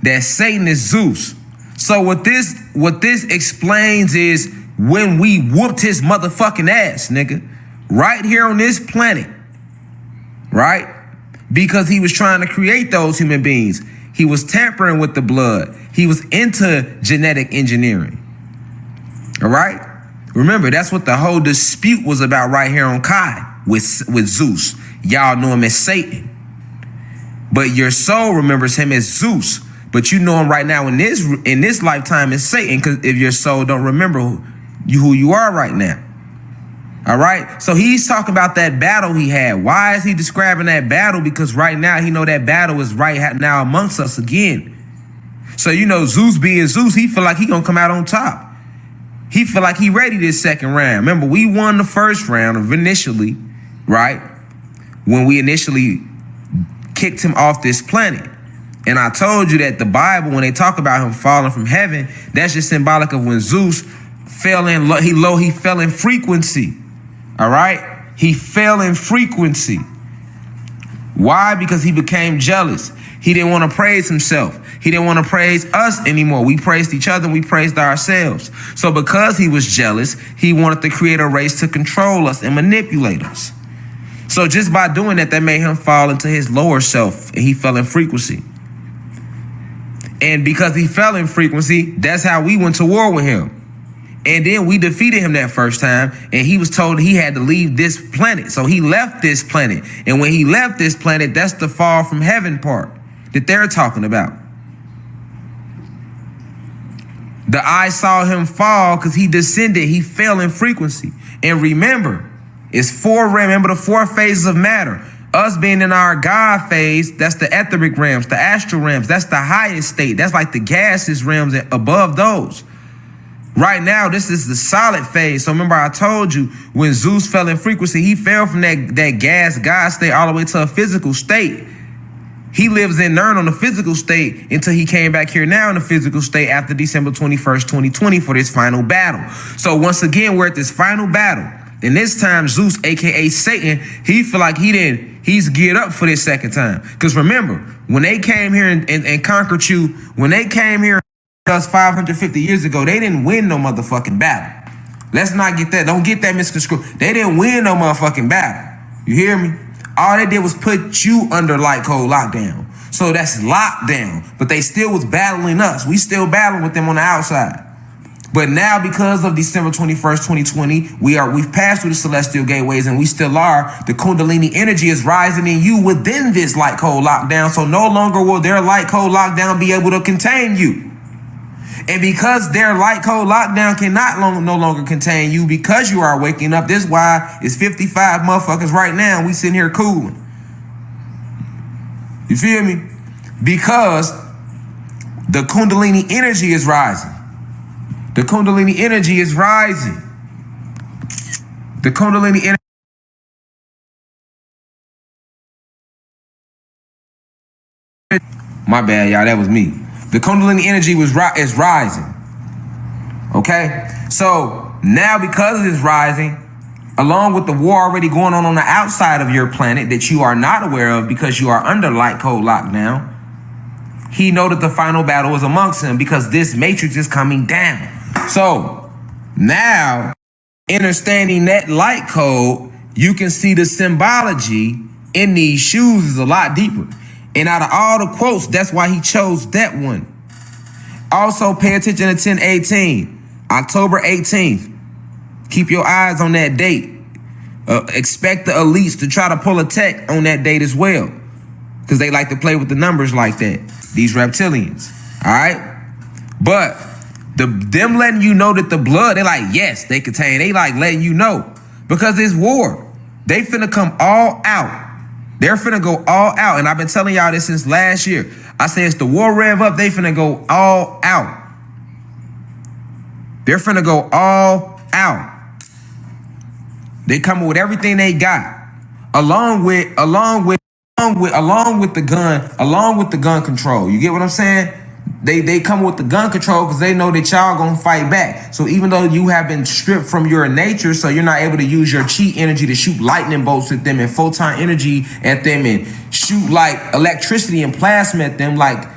A: that Satan is Zeus. So what this explains is when we whooped his motherfucking ass, nigga, right here on this planet, right? Because he was trying to create those human beings. He was tampering with the blood. He was into genetic engineering. All right? Remember, that's what the whole dispute was about right here on Kai with Zeus. Y'all know him as Satan. But your soul remembers him as Zeus. But you know him right now in this lifetime as Satan, because if your soul don't remember who you are right now. All right? So he's talking about that battle he had. Why is he describing that battle? Because right now he know that battle is right now amongst us again. So you know Zeus being Zeus, he feel like he gonna come out on top. He feel like he ready this second round. Remember, we won the first round initially, right? When we initially kicked him off this planet. And I told you that the Bible, when they talk about him falling from heaven, that's just symbolic of when Zeus fell in, he fell in frequency. All right? He fell in frequency. Why? Because he became jealous. He didn't want to praise himself. He didn't want to praise us anymore. We praised each other and we praised ourselves. So because he was jealous, he wanted to create a race to control us and manipulate us. So just by doing that, that made him fall into his lower self, and he fell in frequency. And because he fell in frequency, that's how we went to war with him. And then we defeated him that first time, and he was told he had to leave this planet. So he left this planet. And when he left this planet, that's the fall from heaven part that they're talking about. The eye saw him fall because he descended. He fell in frequency. And remember, remember the four phases of matter. Us being in our God phase, that's the etheric realms, the astral realms. That's the highest state. That's like the gaseous realms above those. Right now, this is the solid phase. So remember I told you when Zeus fell in frequency, he fell from that gas God state all the way to a physical state. He lives in Nern on the physical state until he came back here now in the physical state after December 21st, 2020 for this final battle. So once again, we're at this final battle. And this time, Zeus, aka Satan, he feel like he's geared up for this second time. Because remember, when they came here and conquered you, when they came here us 550 years ago, they didn't win no motherfucking battle. Let's not get that. Don't get that misconstrued. They didn't win no motherfucking battle. You hear me? All they did was put you under light cold lockdown. So that's lockdown. But they still was battling us. We still battling with them on the outside. But now, because of December 21st, 2020, we've passed through the celestial gateways, and we still are. The Kundalini energy is rising in you within this light cold lockdown. So no longer will their light cold lockdown be able to contain you. And because their light cold lockdown cannot no longer contain you, because you are waking up, this is why it's 55 motherfuckers right now. We sitting here cooling. You feel me? Because the Kundalini energy is rising. The Kundalini energy is rising. The Kundalini energy. My bad, y'all. That was me. The Kundalini energy is rising. Okay? So now because it is rising, along with the war already going on the outside of your planet that you are not aware of because you are under light cold lockdown, he know that the final battle is amongst him because this matrix is coming down. So now understanding that light code, you can see the symbology in these shoes is a lot deeper. And out of all the quotes, that's why he chose that one. Also, pay attention to 1018, October 18th. Keep your eyes on that date. Expect the elites to try to pull a tech on that date as well, because they like to play with the numbers like that, these reptilians. All right? But them letting you know that the blood, they like, yes, they contain. They like letting you know, because it's war. They finna come all out. They're finna go all out. And I've been telling y'all this since last year. I say it's the war rev up. They finna go all out. They're finna go all out. They coming with everything they got, along with the gun control. You get what I'm saying? They come with the gun control because they know that y'all gonna fight back. So even though you have been stripped from your nature, so you're not able to use your chi energy to shoot lightning bolts at them and photon energy at them and shoot like electricity and plasma at them like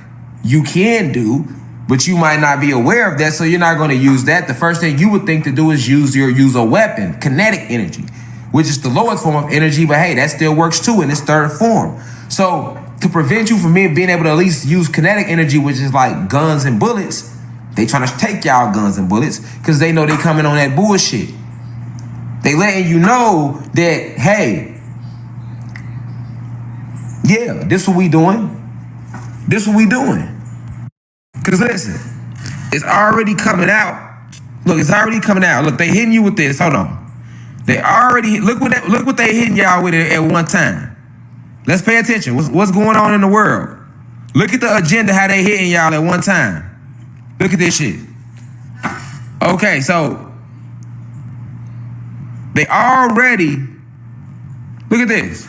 A: you can do, but you might not be aware of that, so you're not gonna use that. The first thing you would think to do is use a weapon, kinetic energy, which is the lowest form of energy, but hey, that still works too in its third form. So to prevent you from being able to at least use kinetic energy, which is like guns and bullets, they trying to take y'all guns and bullets because they know they coming on that bullshit. They letting you know that, hey, yeah, this what we doing. This what we doing. Because listen, it's already coming out. Look, it's already coming out. Look, they hitting you with this. Hold on. They already, look what they hitting y'all with at one time. Let's pay attention. What's going on in the world? Look at the agenda, how they hitting y'all at one time. Look at this shit. Okay, so they already, look at this.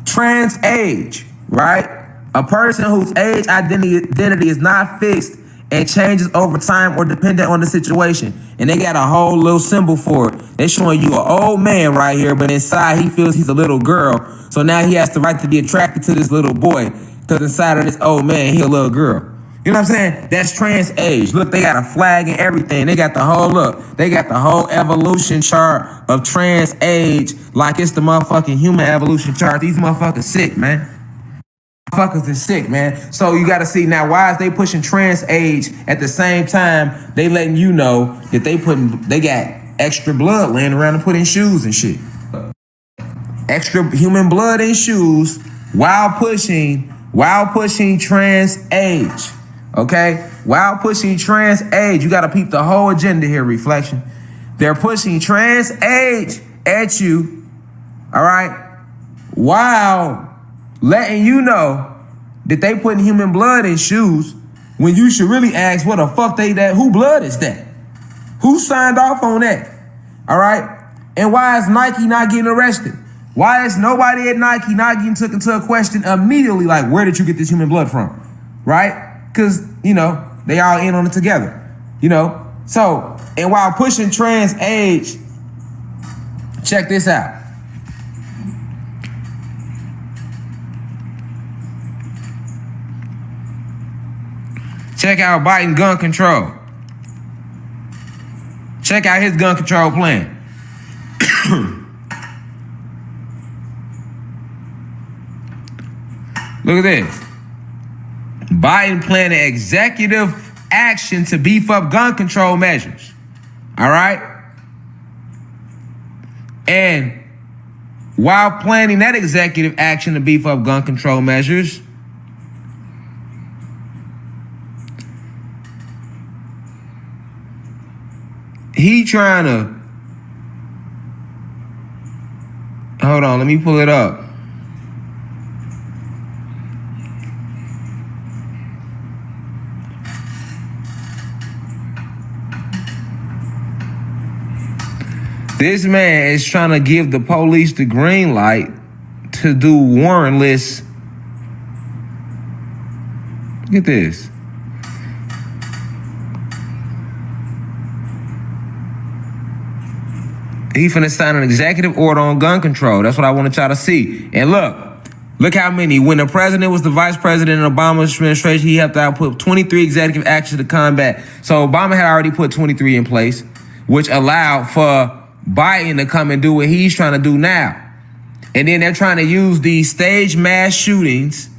A: Trans age, right? A person whose age identity is not fixed and changes over time or dependent on the situation. And they got a whole little symbol for it. They showing you an old man right here, but inside he feels he's a little girl. So now he has the right to be attracted to this little boy, because inside of this old man, he a little girl. You know what I'm saying? That's trans age. Look, they got a flag and everything. They got the whole they got the whole evolution chart of trans age like it's the motherfucking human evolution chart. These motherfuckers sick, man. Motherfuckers is sick, man. So you gotta see now, why is they pushing trans age at the same time they letting you know that they got extra blood laying around to put in shoes and shit. Extra human blood in shoes while pushing trans age. Okay? While pushing trans age, you gotta peep the whole agenda here, Reflection. They're pushing trans age at you, all right, while letting you know that they putting human blood in shoes when you should really ask what the fuck who blood is that? Who signed off on that? All right? And why is Nike not getting arrested? Why is nobody at Nike not getting took into a question immediately, like, where did you get this human blood from? Right? Because, they all in on it together. So, and while pushing trans age, check this out. Check out Biden gun control. Check out his gun control plan. Look at this. Biden planning executive action to beef up gun control measures. All right? And while planning that executive action to beef up gun control measures, he trying to, hold on, let me pull it up. This man is trying to give the police the green light to do warrantless. Look at this. He finna sign an executive order on gun control. That's what I wanted y'all to see. And look how many. When the president was the vice president in Obama's administration, he helped out put 23 executive actions to combat. So Obama had already put 23 in place. which allowed for Biden to come and do what he's trying to do now. And then they're trying to use these staged mass shootings,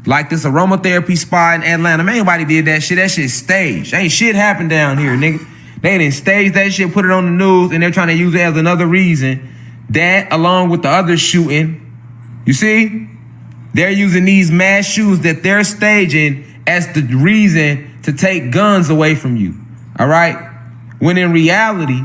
A: like this aromatherapy spot in Atlanta. Man, anybody did that shit. That shit's staged. Ain't shit happened down here, nigga. They didn't stage that shit, put it on the news, and they're trying to use it as another reason. That, along with the other shooting, you see? They're using these mass shootings that they're staging as the reason to take guns away from you, all right? When in reality,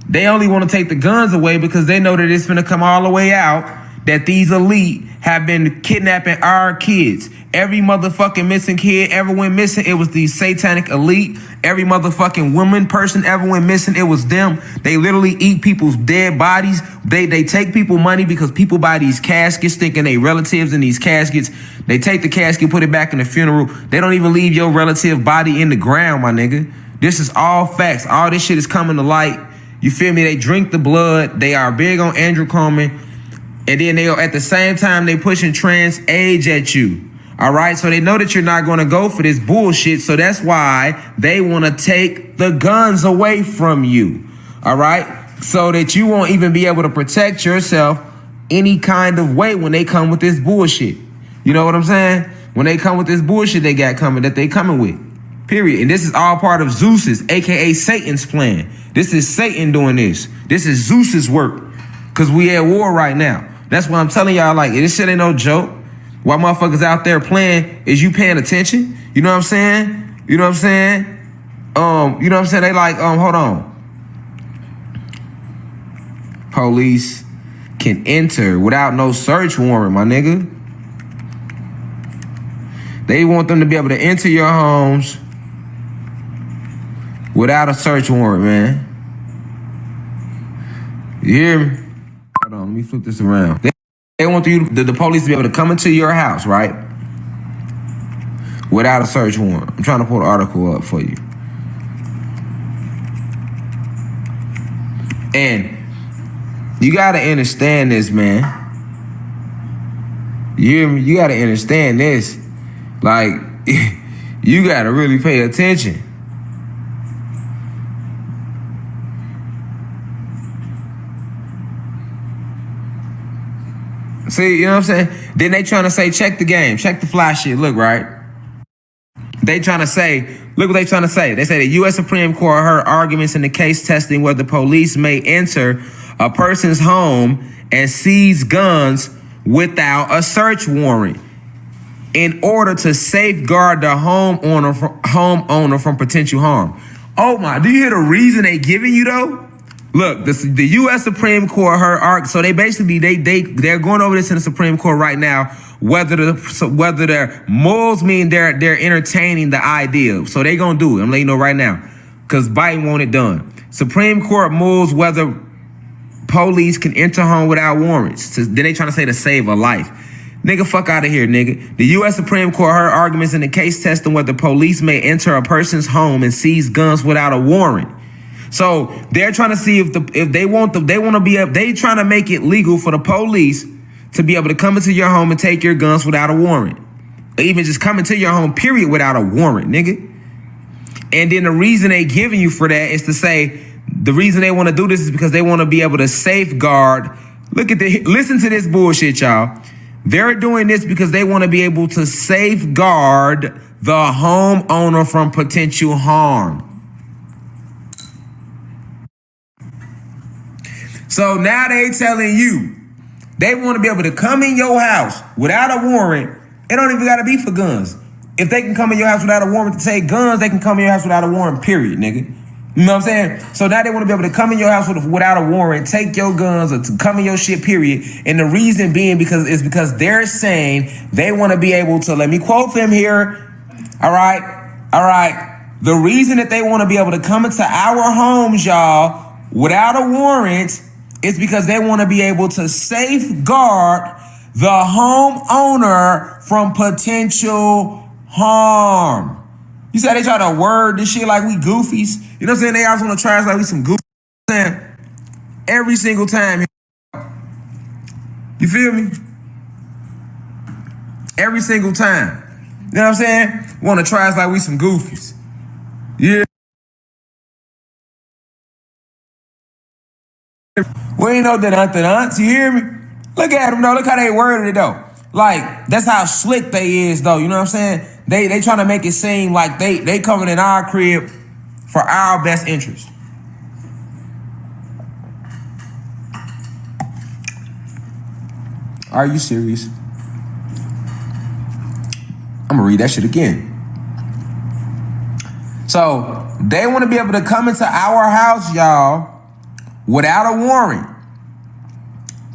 A: they only want to take the guns away because they know that it's going to come all the way out that these elite have been kidnapping our kids. Every motherfucking missing kid ever went missing, it was the satanic elite. Every motherfucking woman person ever went missing, it was them. They literally eat people's dead bodies. They take people money because people buy these caskets thinking they relatives in these caskets. They take the casket, put it back in the funeral. They don't even leave your relative body in the ground, my nigga. This is all facts. All this shit is coming to light. You feel me? They drink the blood. They are big on Andrew Coleman. And then they, at the same time, they pushing trans age at you. All right, so they know that you're not going to go for this bullshit. So that's why they want to take the guns away from you. All right, so that you won't even be able to protect yourself any kind of way when they come with this bullshit. You know what I'm saying? When they come with this bullshit they got coming, that they coming with. Period. And this is all part of Zeus's, aka Satan's plan. This is Satan doing this. This is Zeus's work. Cause we at war right now. That's why I'm telling y'all, like, this shit ain't no joke. While motherfuckers out there playing, is you paying attention? You know what I'm saying? You know what I'm saying? You know what I'm saying? They like, hold on. Police can enter without no search warrant, my nigga. They want them to be able to enter your homes without a search warrant, man. You hear me? Hold on, let me flip this around. They want the police to be able to come into your house, right? Without a search warrant. I'm trying to pull the article up for you. And you gotta understand this, man. You hear me? You gotta understand this. Like, you gotta really pay attention. See, you know what I'm saying? Then they trying to say, check the game, check the fly shit. Look, right? They trying to say, look what they trying to say. They say the U.S. Supreme Court heard arguments in the case testing whether police may enter a person's home and seize guns without a search warrant in order to safeguard the homeowner from potential harm. Oh my, do you hear the reason they giving you though? Look, the U.S. Supreme Court heard, so they basically they're going over this in the Supreme Court right now. Whether their morals mean they're entertaining the idea, so they gonna do it. I'm letting you know right now, cause Biden want it done. Supreme Court rules whether police can enter home without warrants. Then they trying to say to save a life. Nigga, fuck out of here, nigga. The U.S. Supreme Court heard arguments in the case testing whether police may enter a person's home and seize guns without a warrant. So they're trying to see if they want to be up. They trying to make it legal for the police to be able to come into your home and take your guns without a warrant, or even just come into your home, period, without a warrant, nigga. And then the reason they giving you for that is to say the reason they want to do this is because they want to be able to safeguard. Listen to this bullshit, y'all. They're doing this because they want to be able to safeguard the homeowner from potential harm. So now they telling you they want to be able to come in your house without a warrant. It don't even got to be for guns. If they can come in your house without a warrant to take guns, they can come in your house without a warrant, period, nigga. You know what I'm saying? So now they want to be able to come in your house without a warrant, take your guns, or to come in your shit, period. And the reason being because they're saying they want to be able to, let me quote them here. All right. The reason that they want to be able to come into our homes, y'all, without a warrant is because they want to be able to safeguard the homeowner from potential harm. You said they try to word this shit like we goofies. You know what I'm saying? They always want to try us like we some goofies. Every single time. You feel me? Every single time. You know what I'm saying? Want to try us like we some goofies. Yeah. We ain't no dun-dun-dun, you hear me? Look at them though, look how they worded it though. Like, that's how slick they is though, you know what I'm saying? They trying to make it seem like they coming in our crib for our best interest. Are you serious? I'm gonna read that shit again. So, they want to be able to come into our house, y'all, without a warrant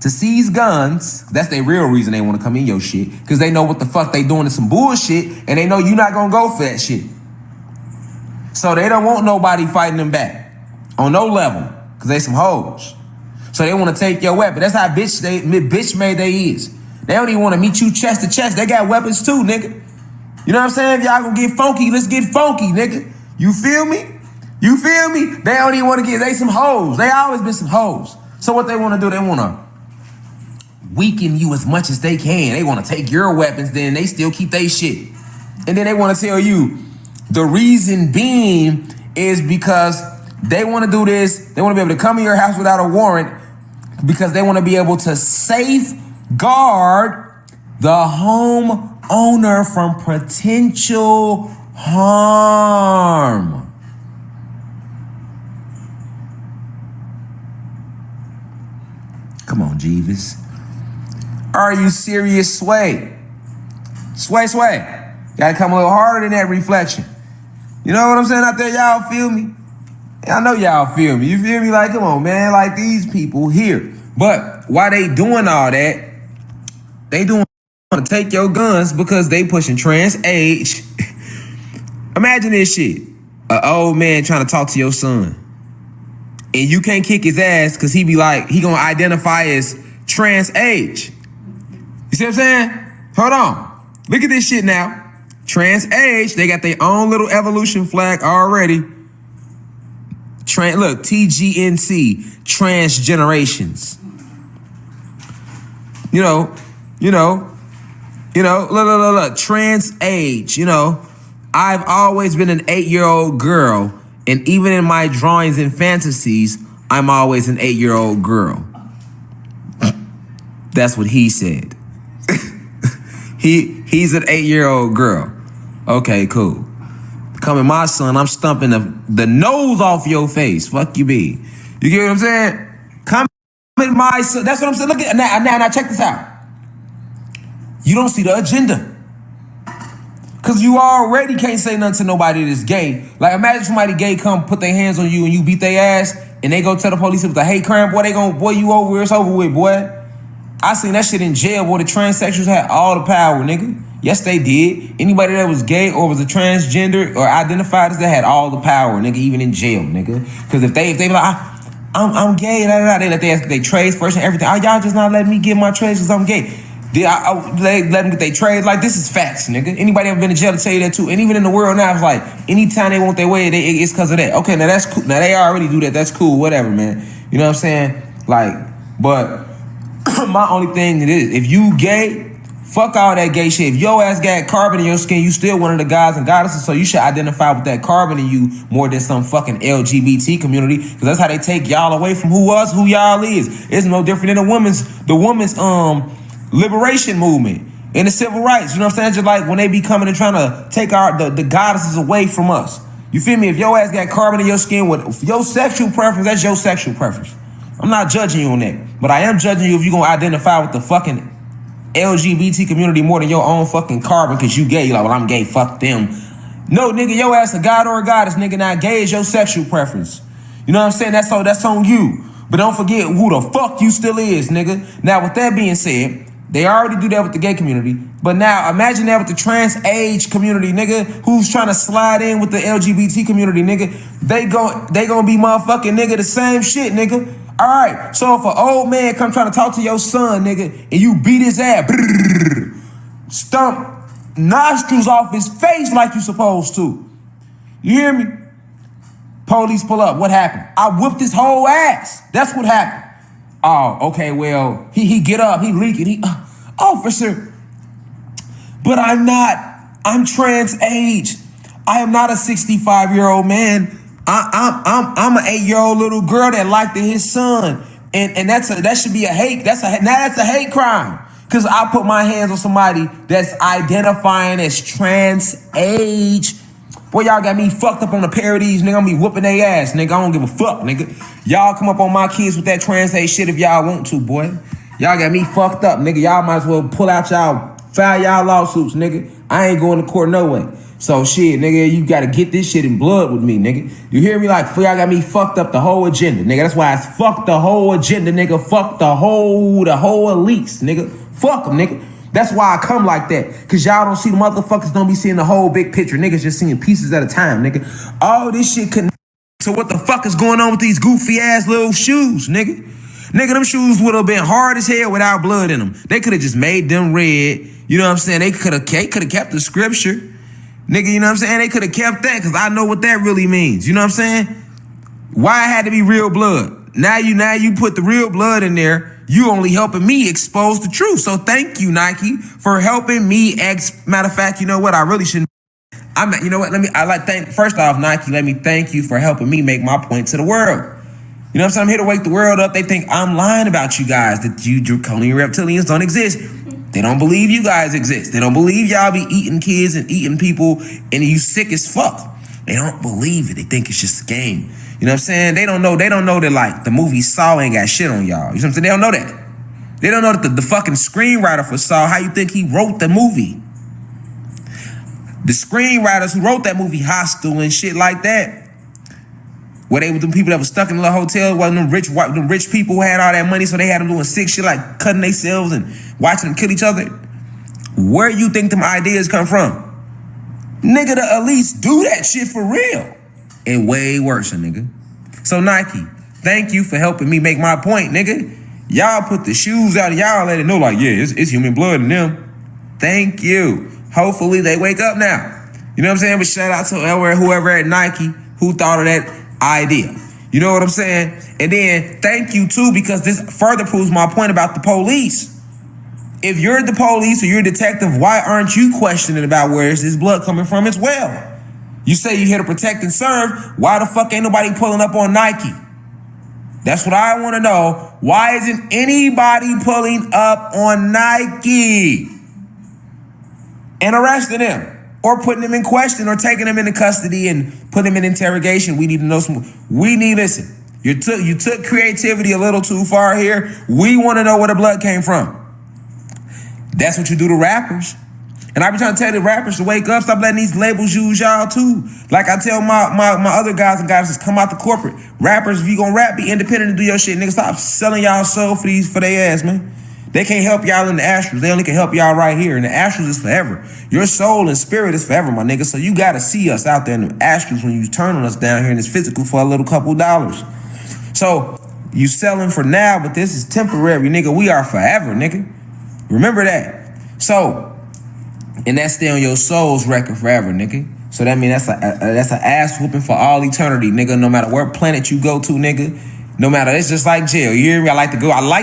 A: to seize guns. That's their real reason they want to come in your shit. Because they know what the fuck they doing is some bullshit, and they know you're not gonna go for that shit. So they don't want nobody fighting them back on no level, because they some hoes. So they want to take your weapon. That's how bitch made they is. They don't even want to meet you chest to chest. They got weapons too, nigga. You know what I'm saying? If y'all gonna get funky, let's get funky, nigga. You feel me? You feel me? They don't even want to they some hoes. They always been some hoes. So what they want to do, they want to weaken you as much as they can. They want to take your weapons, then they still keep they shit. And then they want to tell you the reason being is because they want to do this. They want to be able to come in your house without a warrant because they want to be able to safeguard the home owner from potential harm. Come on, Jeeves. Are you serious, Sway? Sway. Gotta come a little harder than that reflection. You know what I'm saying out there? Y'all feel me? I know y'all feel me. You feel me? Like, come on, man. Like these people here. But why they doing all that? They doing to take your guns because they pushing trans age. Imagine this shit. An old man trying to talk to your son. And you can't kick his ass because he be like, he gonna identify as trans age. You see what I'm saying? Hold on. Look at this shit now. Trans age, they got their own little evolution flag already. Look, TGNC, trans generations. Look, trans age, I've always been an 8-year-old girl, and even in my drawings and fantasies, I'm always an 8-year-old girl. That's what he said. He's an 8-year-old girl. Okay, cool. Coming my son, I'm stumping the nose off your face. Fuck you be. You get what I'm saying? Come in my son. That's what I'm saying. Look at now check this out. You don't see the agenda. Cause you already can't say nothing to nobody that's gay. Like imagine somebody gay come put their hands on you and you beat their ass and they go tell the police it was a hate crime, boy, you over, it's over with, boy. I seen that shit in jail, boy. The transsexuals had all the power, nigga. Yes, they did. Anybody that was gay or was a transgender or identified as that had all the power, nigga, even in jail, nigga. Cause if they be like, I'm gay, they let they trades first and everything. Oh, y'all just not letting me get my trades cause I'm gay. They let them get their trade. Like, this is facts, nigga. Anybody ever been in jail to tell you that too? And even in the world now, it's like, anytime they want their way, it's because of that. Okay, now that's cool. Now they already do that. That's cool, whatever, man. You know what I'm saying? Like, but my only thing is, if you gay, fuck all that gay shit. If your ass got carbon in your skin, you still one of the guys and goddesses, so you should identify with that carbon in you more than some fucking LGBT community, because that's how they take y'all away from who y'all is. It's no different than the woman's liberation movement and the civil rights. You know what I'm saying? Just like when they be coming and trying to take the goddesses away from us. You feel me? If your ass got carbon in your skin with your sexual preference, that's your sexual preference. I'm not judging you on that, but I am judging you if you're gonna identify with the fucking LGBT community more than your own fucking carbon because you gay. You're like, well, I'm gay, fuck them. No, nigga, your ass a god or a goddess, nigga. Now, gay is your sexual preference. You know what I'm saying? That's on you. But don't forget who the fuck you still is, nigga. Now, with that being said, they already do that with the gay community. But now, imagine that with the trans age community, nigga, who's trying to slide in with the LGBT community, nigga. They gonna be motherfucking, nigga, the same shit, nigga. All right, so if an old man come trying to talk to your son, nigga, and you beat his ass, stump nostrils off his face like you supposed to. You hear me? Police pull up. What happened? I whipped his whole ass. That's what happened. Oh, okay, well, he get up, he leaking, officer, but I'm trans age. I am not a 65-year-old man. I'm an 8-year-old little girl that liked his son. And that should be a hate. That's a hate crime. Cause I put my hands on somebody that's identifying as trans age. Boy, y'all got me fucked up on a pair of these, nigga. I'm gonna be whooping their ass, nigga. I don't give a fuck, nigga. Y'all come up on my kids with that trans age shit if y'all want to, boy. Y'all got me fucked up, nigga. Y'all might as well file y'all lawsuits, nigga. I ain't going to court no way. So shit, nigga, you gotta get this shit in blood with me, nigga. You hear me? Like, y'all got me fucked up the whole agenda, nigga. That's why it's fuck the whole agenda, nigga. Fuck the whole elites, nigga. Fuck them, nigga. That's why I come like that. Cause y'all don't see the motherfuckers don't be seeing the whole big picture. Niggas just seeing pieces at a time, nigga. All this shit couldn't. So what the fuck is going on with these goofy ass little shoes, nigga? Nigga, them shoes would have been hard as hell without blood in them. They could have just made them red. You know what I'm saying? They could have kept the scripture. Nigga, you know what I'm saying? They could have kept that because I know what that really means. You know what I'm saying? Why it had to be real blood? Now you put the real blood in there. You only helping me expose the truth. So thank you, Nike, for helping me. Matter of fact, you know what? I really shouldn't. You know what? First off, Nike, let me thank you for helping me make my point to the world. You know what I'm saying? I'm here to wake the world up. They think I'm lying about you guys, that you draconian reptilians don't exist. They don't believe you guys exist. They don't believe y'all be eating kids and eating people and you sick as fuck. They don't believe it. They think it's just a game. You know what I'm saying? They don't know that like the movie Saw ain't got shit on y'all. You know what I'm saying? They don't know that. They don't know that the fucking screenwriter for Saw, how you think he wrote the movie? The screenwriters who wrote that movie, Hostel and shit like that, where they were the people that were stuck in the hotel, while them rich people who had all that money, so they had them doing sick shit like cutting themselves and watching them kill each other. Where you think them ideas come from? Nigga, the elites do that shit for real. And way worse, nigga. So Nike, thank you for helping me make my point, nigga. Y'all put the shoes out and y'all let it know like, yeah, it's human blood in them. Thank you. Hopefully they wake up now. You know what I'm saying? But shout out to whoever at Nike who thought of that idea. You know what I'm saying? And then thank you too, because this further proves my point about the police. If you're the police or you're a detective, why aren't you questioning about where is this blood coming from as well? You say you're here to protect and serve. Why the fuck ain't nobody pulling up on Nike? That's what I want to know. Why isn't anybody pulling up on Nike and arresting them or putting them in question or taking them into custody and putting them in interrogation? We need to know listen, you took creativity a little too far here. We want to know where the blood came from. That's what you do to rappers. And I be trying to tell the rappers to wake up, stop letting these labels use y'all too. Like I tell my other guys and guys, just come out the corporate. Rappers, if you gonna rap, be independent and do your shit. Nigga, stop selling y'all soul for their ass, man. They can't help y'all in the astrals. They only can help y'all right here. And the astrals is forever. Your soul and spirit is forever, my nigga. So you gotta see us out there in the astrals when you turn on us down here in this physical for a little couple dollars. So you selling for now, but this is temporary, nigga. We are forever, nigga. Remember that. So, and that's stay on your soul's record forever, nigga. So that means that's an ass whooping for all eternity, nigga. No matter what planet you go to, nigga. No matter, it's just like jail. You hear me? I like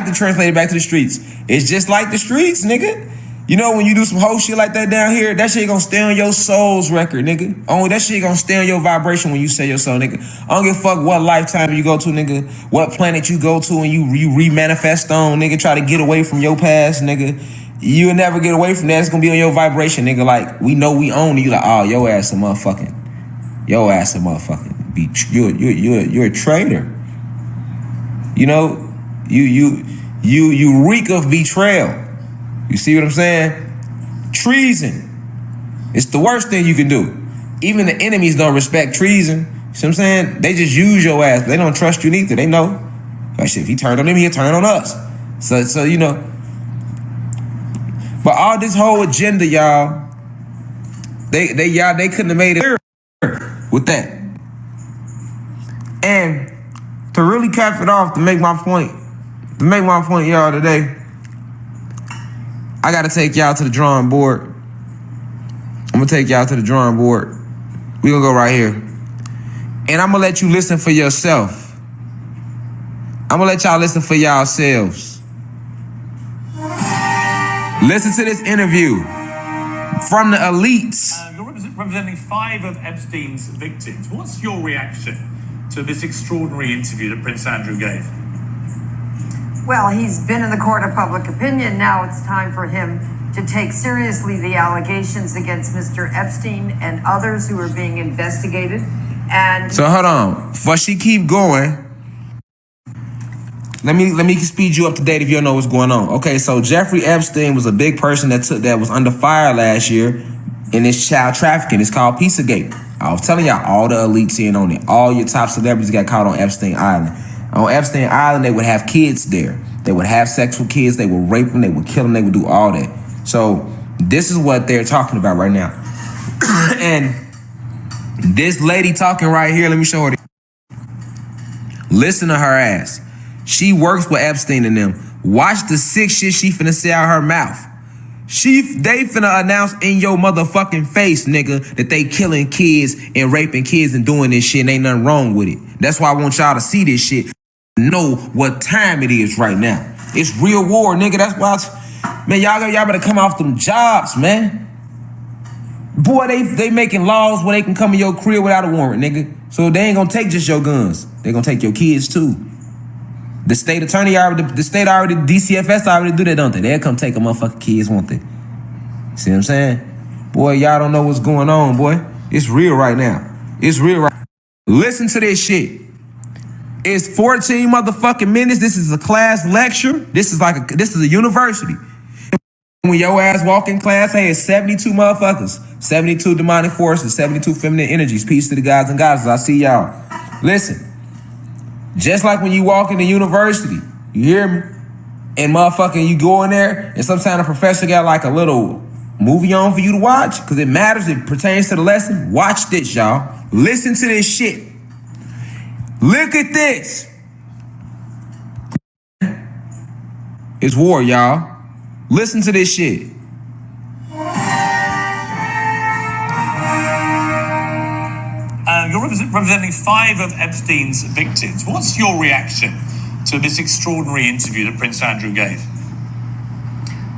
A: to translate it back to the streets. It's just like the streets, nigga. You know when you do some whole shit like that down here, that shit gonna stay on your soul's record, nigga. Only that shit gonna stay on your vibration when you say your soul, nigga. I don't give a fuck what lifetime you go to, nigga. What planet you go to and you re-manifest on, nigga. Try to get away from your past, nigga. You'll never get away from that. It's gonna be on your vibration, nigga. Like, we know we own you. Like, oh, your ass a motherfucking. You're a traitor. You know, you reek of betrayal. You see what I'm saying? Treason. It's the worst thing you can do. Even the enemies don't respect treason. You see what I'm saying? They just use your ass. They don't trust you neither. They know. Like, shit, if he turned on them, he'll turn on us. So you know. But all this whole agenda, y'all, they couldn't have made it with that. And to really cap it off, to make my point, y'all, today, I gotta take y'all to the drawing board. I'm gonna take y'all to the drawing board. We're gonna go right here. And I'm gonna let you listen for yourself. I'm gonna let y'all listen for yourselves. Listen to this interview from the elites.
C: You're representing 5 of Epstein's victims. What's your reaction to this extraordinary interview that Prince Andrew gave?
D: Well, he's been in the court of public opinion. Now it's time for him to take seriously the allegations against Mr. Epstein and others who are being investigated. And
A: so hold on, before she keep going, let me speed you up to date if you don't know what's going on. Okay, so Jeffrey Epstein was a big person that was under fire last year in this child trafficking. It's called Pizzagate. I was telling y'all, all the elites in on it. All your top celebrities got caught on Epstein Island. On Epstein Island, they would have kids there. They would have sex with kids. They would rape them. They would kill them. They would do all that. So this is what they're talking about right now. And this lady talking right here, let me show her. Listen to her ass. She works with Epstein and them. Watch the sick shit she finna say out her mouth. They finna announce in your motherfucking face, nigga, that they killing kids and raping kids and doing this shit and ain't nothing wrong with it. That's why I want y'all to see this shit. Know what time it is right now. It's real war, nigga. That's why man, y'all better come off them jobs, man. Boy, they making laws where they can come in your crib without a warrant, nigga. So they ain't gonna take just your guns. They gonna take your kids too. The state attorney DCFS already do that, don't they? They'll come take a motherfucking kids, won't they? See what I'm saying? Boy, y'all don't know what's going on, boy. It's real right now. It's real right now. Listen to this shit. It's 14 motherfucking minutes. This is a class lecture. This is a university. When your ass walk in class, hey, it's 72 motherfuckers, 72 demonic forces, 72 feminine energies. Peace to the gods and goddesses. I see y'all. Listen, just like when you walk into university, you hear me? And motherfucking you go in there and sometimes a professor got like a little movie on for you to watch because it matters, it pertains to the lesson. Watch this, y'all. Listen to this shit. Look at this. It's war, y'all. Listen to this shit.
C: You're representing 5 of Epstein's victims. What's your reaction to this extraordinary interview that Prince Andrew gave?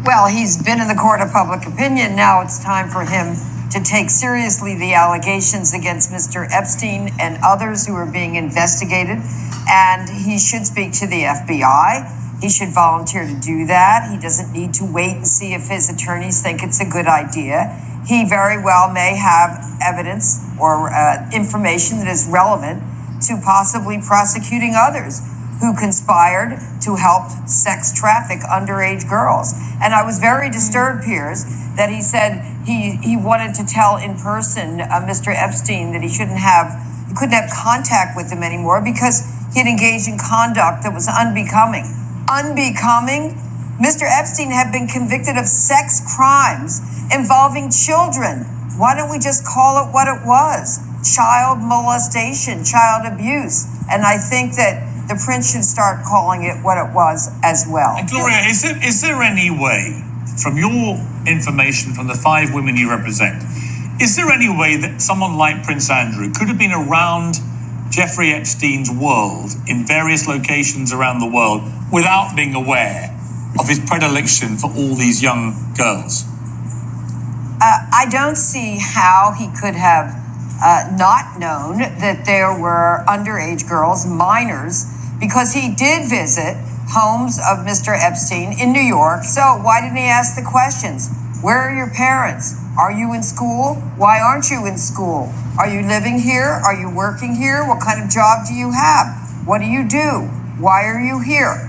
D: well, he's been in the court of public opinion. Now it's time for him to take seriously the allegations against Mr. Epstein and others who are being investigated. And he should speak to the FBI. He should volunteer to do that. He doesn't need to wait and see if his attorneys think it's a good idea. He very well may have evidence or information that is relevant to possibly prosecuting others who conspired to help sex traffic underage girls. And I was very disturbed, Piers, that he said he wanted to tell in person Mr. Epstein that he couldn't have contact with him anymore because he had engaged in conduct that was unbecoming. Unbecoming? Mr. Epstein had been convicted of sex crimes involving children. Why don't we just call it what it was? Child molestation, child abuse. And I think that the prince should start calling it what it was as well.
C: And Gloria, is there any way, from your information from the 5 women you represent, is there any way that someone like Prince Andrew could have been around Jeffrey Epstein's world in various locations around the world without being aware of his predilection for all these young girls?
D: I don't see how he could have not known that there were underage girls, minors, because he did visit homes of Mr. Epstein in New York. So why didn't he ask the questions? Where are your parents? Are you in school? Why aren't you in school? Are you living here? Are you working here? What kind of job do you have? What do you do? Why are you here?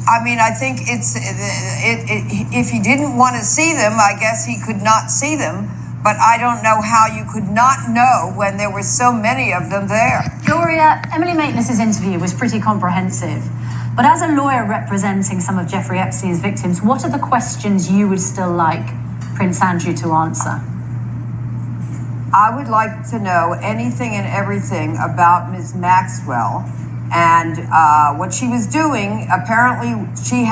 D: I mean, I think if he didn't want to see them, I guess he could not see them. But I don't know how you could not know when there were so many of them there.
E: Gloria, Emily Maitness's interview was pretty comprehensive. But as a lawyer representing some of Jeffrey Epstein's victims, what are the questions you would still like Prince Andrew to answer?
D: I would like to know anything and everything about Ms. Maxwell and what she was doing. Apparently, she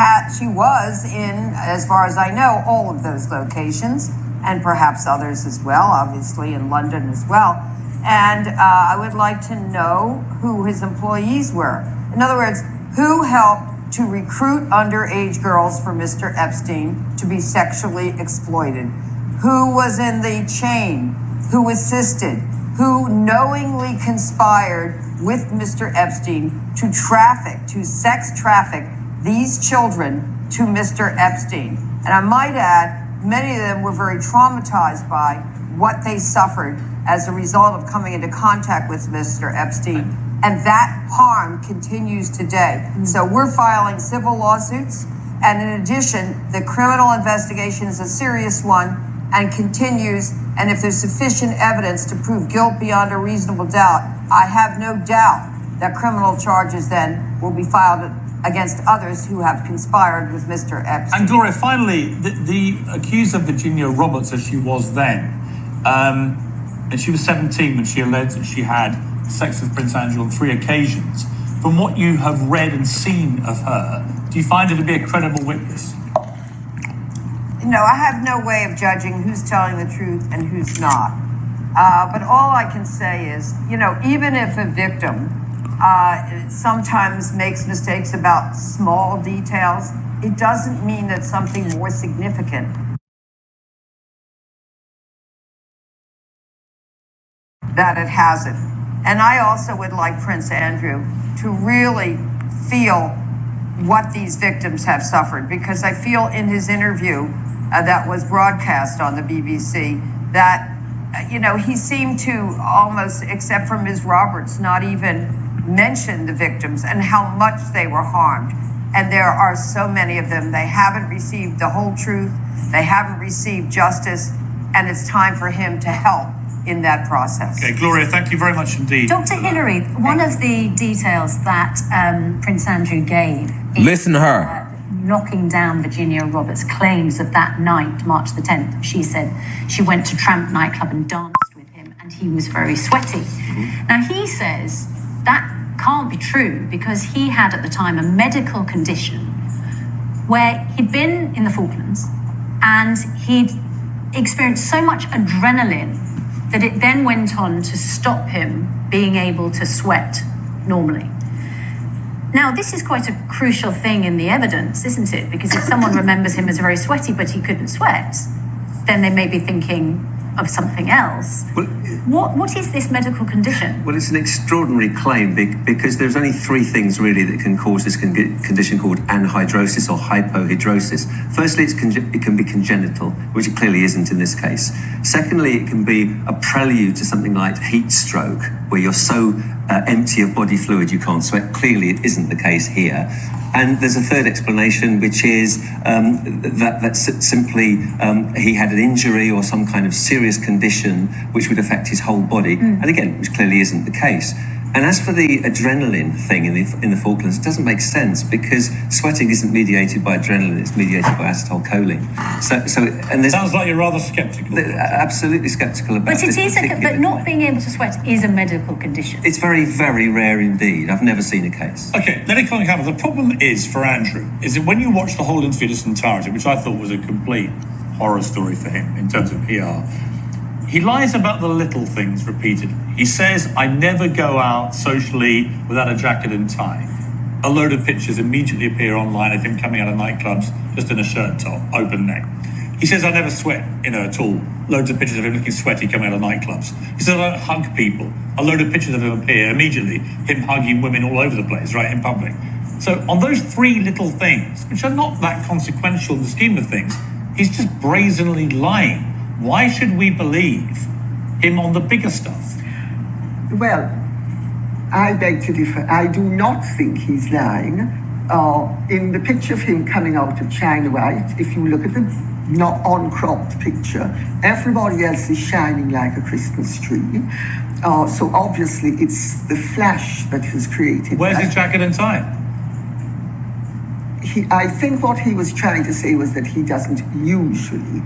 D: was in, as far as I know, all of those locations, and perhaps others as well, obviously in London as well. And I would like to know who his employees were. In other words, who helped to recruit underage girls for Mr. Epstein to be sexually exploited? Who was in the chain? Who assisted? Who knowingly conspired with Mr. Epstein to sex traffic these children to Mr. Epstein. And I might add, many of them were very traumatized by what they suffered as a result of coming into contact with Mr. Epstein. And that harm continues today. So we're filing civil lawsuits. And in addition, the criminal investigation is a serious one and continues. And if there's sufficient evidence to prove guilt beyond a reasonable doubt, I have no doubt that criminal charges then will be filed against others who have conspired with Mr. Epstein.
C: And Gloria, finally, the accuser Virginia Roberts, as she was then, and she was 17 when she alleged that she had sex with Prince Andrew on 3 occasions. From what you have read and seen of her, do you find her to be a credible witness?
D: No, I have no way of judging who's telling the truth and who's not. But all I can say is, even if a victim sometimes makes mistakes about small details, it doesn't mean that something more significant that it hasn't. And I also would like Prince Andrew to really feel what these victims have suffered, because I feel in his interview that was broadcast on the BBC that, he seemed to almost, except for Ms. Roberts, not even mention the victims and how much they were harmed. And there are so many of them. They haven't received the whole truth. They haven't received justice. And it's time for him to help in that process.
C: Okay, Gloria, thank you very much indeed.
E: Dr. Hillary, one of the details that Prince Andrew gave is
A: Listen to her.
E: Knocking down Virginia Roberts' claims of that night, March the 10th. She said she went to Tramp nightclub and danced with him and he was very sweaty. Mm-hmm. Now he says that can't be true because he had at the time a medical condition where he'd been in the Falklands and he'd experienced so much adrenaline that it then went on to stop him being able to sweat normally. Now, this is quite a crucial thing in the evidence, isn't it? Because if someone remembers him as very sweaty, but he couldn't sweat, then they may be thinking of something else. Well, what is this medical condition?
F: Well, it's an extraordinary claim because there's only 3 things really that can cause this condition called anhidrosis or hypohidrosis. Firstly, it can be congenital, which it clearly isn't in this case. Secondly, it can be a prelude to something like heat stroke, where you're so empty of body fluid you can't sweat. Clearly, it isn't the case here. And there's a third explanation, which is that simply he had an injury or some kind of serious condition which would affect his whole body. And again, which clearly isn't the case. And as for the adrenaline thing in the Falklands, it doesn't make sense because sweating isn't mediated by adrenaline; it's mediated by acetylcholine. And
C: sounds like you're rather sceptical.
F: Absolutely sceptical about
E: but
F: this.
E: But not being able to sweat is a medical condition.
F: It's very, very rare indeed. I've never seen a case.
C: Okay, let me comment. The problem is for Andrew is that when you watch the whole interview in its entirety, which I thought was a complete horror story for him in terms of PR. He lies about the little things repeatedly. He says, I never go out socially without a jacket and tie. A load of pictures immediately appear online of him coming out of nightclubs just in a shirt top, open neck. He says, I never sweat, at all. Loads of pictures of him looking sweaty coming out of nightclubs. He says, I don't hug people. A load of pictures of him appear immediately, him hugging women all over the place, right, in public. So on those 3 little things, which are not that consequential in the scheme of things, he's just brazenly lying. Why should we believe him on the bigger stuff?
G: Well, I beg to differ. I do not think he's lying. In the picture of him coming out of China White, if you look at the not uncropped picture, everybody else is shining like a Christmas tree. So obviously it's the flash that has created.
C: Where's his jacket and tie?
G: I think what he was trying to say was that he doesn't usually.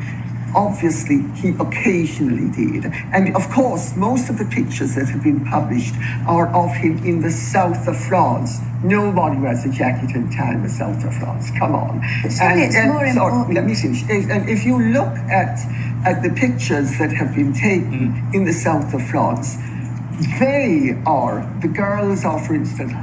G: Obviously, he occasionally did. And of course, most of the pictures that have been published are of him in the south of France. Nobody wears a jacket and tie in the south of France. Come on. Let me finish. And if you look at the pictures that have been taken in the south of France, the girls are, for instance,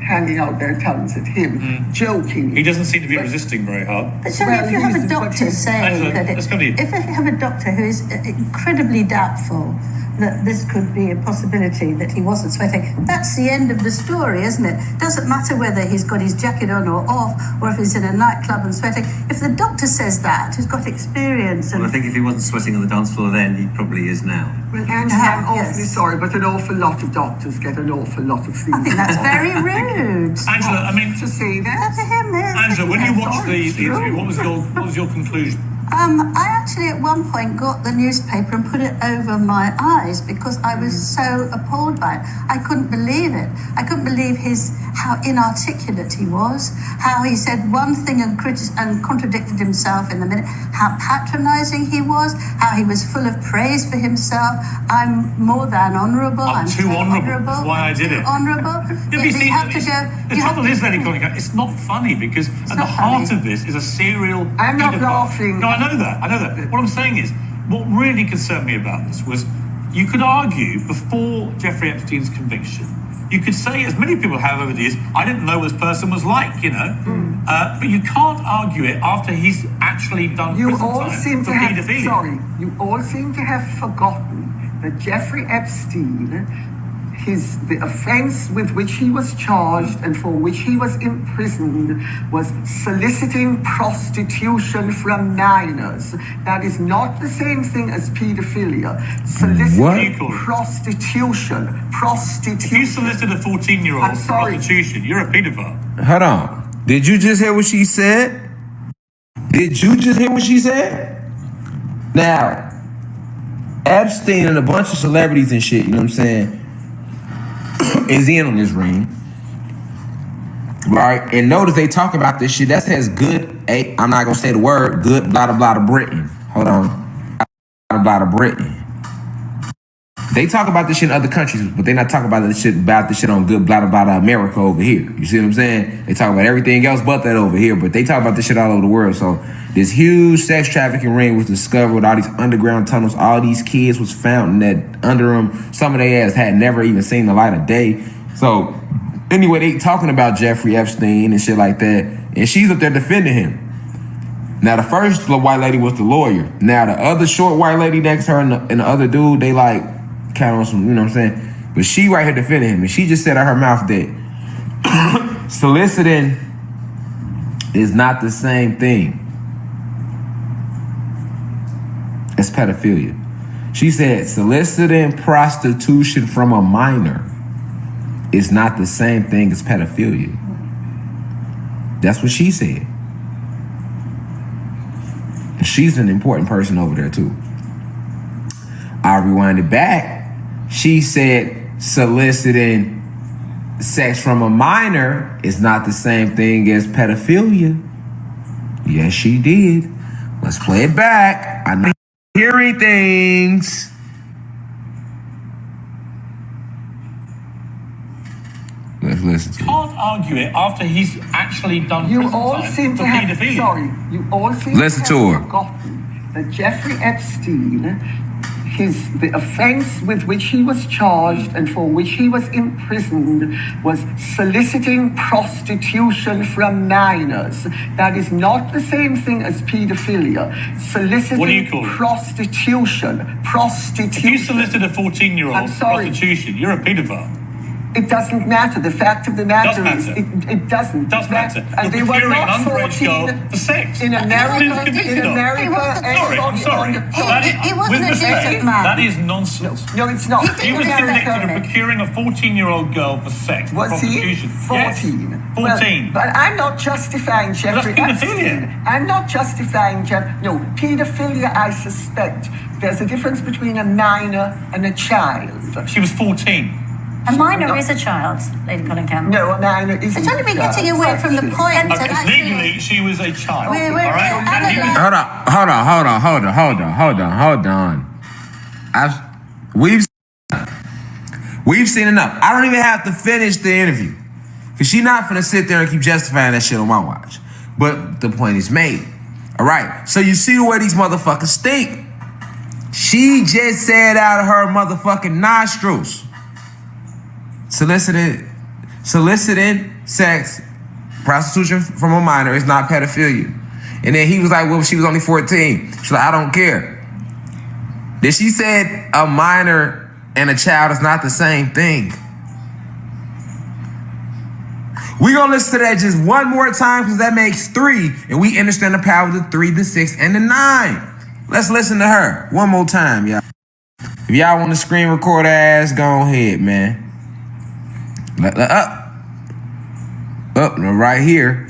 G: hanging out their tongues at him, joking.
C: He doesn't seem to be resisting very hard.
H: But sorry, if you have a doctor saying that if you have a doctor who is incredibly doubtful that this could be a possibility that he wasn't sweating. That's the end of the story, isn't it? Doesn't matter whether he's got his jacket on or off, or if he's in a nightclub and sweating. If the doctor says that, who's got experience. And
F: well, I think if he wasn't sweating on the dance floor then, he probably is now.
G: Well, Angela, I'm awfully sorry, but an awful lot of doctors get an awful lot of things.
H: I think that's very rude.
C: Angela, I mean,
G: to say that.
H: To him,
C: Angela, when you watched the interview, what was your conclusion?
H: I actually at one point got the newspaper and put it over my eyes because I was so appalled by it. I couldn't believe it. I couldn't believe how inarticulate he was, how he said one thing and contradicted himself in a minute, how patronizing he was, how he was full of praise for himself. I'm more than honourable.
C: I'm too honourable. That's why I did it.
H: Honourable.
C: You have to go. The trouble is, Lady Connick, it's not funny because at the heart of this is a serial.
G: I'm not laughing.
C: No, I know that. What I'm saying is, what really concerned me about this was you could argue before Jeffrey Epstein's conviction, you could say, as many people have over the years, I didn't know what this person was like, you know. But you can't argue it after he's actually done prison time for paedophilia.
G: You all seem to have forgotten that Jeffrey Epstein, the offence with which he was charged and for which he was imprisoned was soliciting prostitution from minors. That is not the same thing as paedophilia. Soliciting prostitution.
C: If you solicited a 14-year-old for prostitution, you're a paedophile.
A: Hold on. Did you just hear what she said? Now, Epstein and a bunch of celebrities and shit, you know what I'm saying, is in on this ring, right? And notice they talk about this shit. That says good, I'm not gonna say the word, good blah blah blah Britain. Hold on. Blah blah Britain. They talk about this shit in other countries, but they're not talking about this shit on good blah blah blah America over here. You see what I'm saying? They talk about everything else but that over here, but they talk about this shit all over the world. So this huge sex trafficking ring was discovered with all these underground tunnels. All these kids was found that under them, some of their ass had never even seen the light of day. So anyway, they talking about Jeffrey Epstein and shit like that, and she's up there defending him. Now the first little white lady was the lawyer. Now the other short white lady next to her and the other dude, they like kind of on some, you know what I'm saying? But she right here defending him, and she just said out her mouth that soliciting is not the same thing as pedophilia. She said soliciting prostitution from a minor is not the same thing as pedophilia. That's what she said. She's an important person over there too. I rewind it back. She said soliciting sex from a minor is not the same thing as pedophilia. Yes, she did. Let's play it back. I'm not hearing things. Let's listen to it.
C: You can't argue it after he's actually done
G: You
C: prison
G: all
C: time
G: seem
C: for
G: to have,
C: paedophilia.
G: sorry, you all seem
A: Listen
G: to
A: to her.
G: have forgotten that Jeffrey Epstein, the offence with which he was charged and for which he was imprisoned was soliciting prostitution from minors. That is not the same thing as paedophilia. Soliciting
C: What do you call it?
G: prostitution.
C: If you solicited a 14-year-old for prostitution, you're a paedophile.
G: It doesn't matter. The fact of the matter
C: Does
G: is,
C: matter.
G: it doesn't.
C: Does matter.
G: And they
C: You're
G: were
C: procuring
G: not
C: an underage
G: 14
C: girl for sex.
G: in America.
C: I'm sorry.
H: He wasn't a decent man.
C: That is nonsense.
G: No, it's not.
C: He was convicted of procuring a 14-year-old girl for sex.
G: Was he?
C: prostitution.
G: 14.
C: Yes, 14.
G: Well, but I'm not justifying Jeffrey
C: that's
G: Epstein.
C: pedophilia.
G: I'm not justifying No, pedophilia, I suspect. There's a difference between a minor and a child.
C: She was 14.
E: A minor is a child, Lady Conningham.
G: No, a minor isn't.
H: It's only been getting away from the point. And actually,
C: Legally, she was a child.
H: We're-
C: all right? He was-
A: Hold on. We've seen enough. I don't even have to finish the interview. Because she's not finna sit there and keep justifying that shit on my watch. But the point is made. All right. So you see the way these motherfuckers stink. She just said out of her motherfucking nostrils, soliciting sex, prostitution from a minor is not pedophilia. And then he was like, well, she was only 14. She's like, I don't care. Then she said a minor and a child is not the same thing. We gonna listen to that just one more time because that makes 3, and we understand the power of the 3, the 6, and the 9. Let's listen to her one more time, y'all. If y'all want to screen record her ass, go ahead, man. Up right here.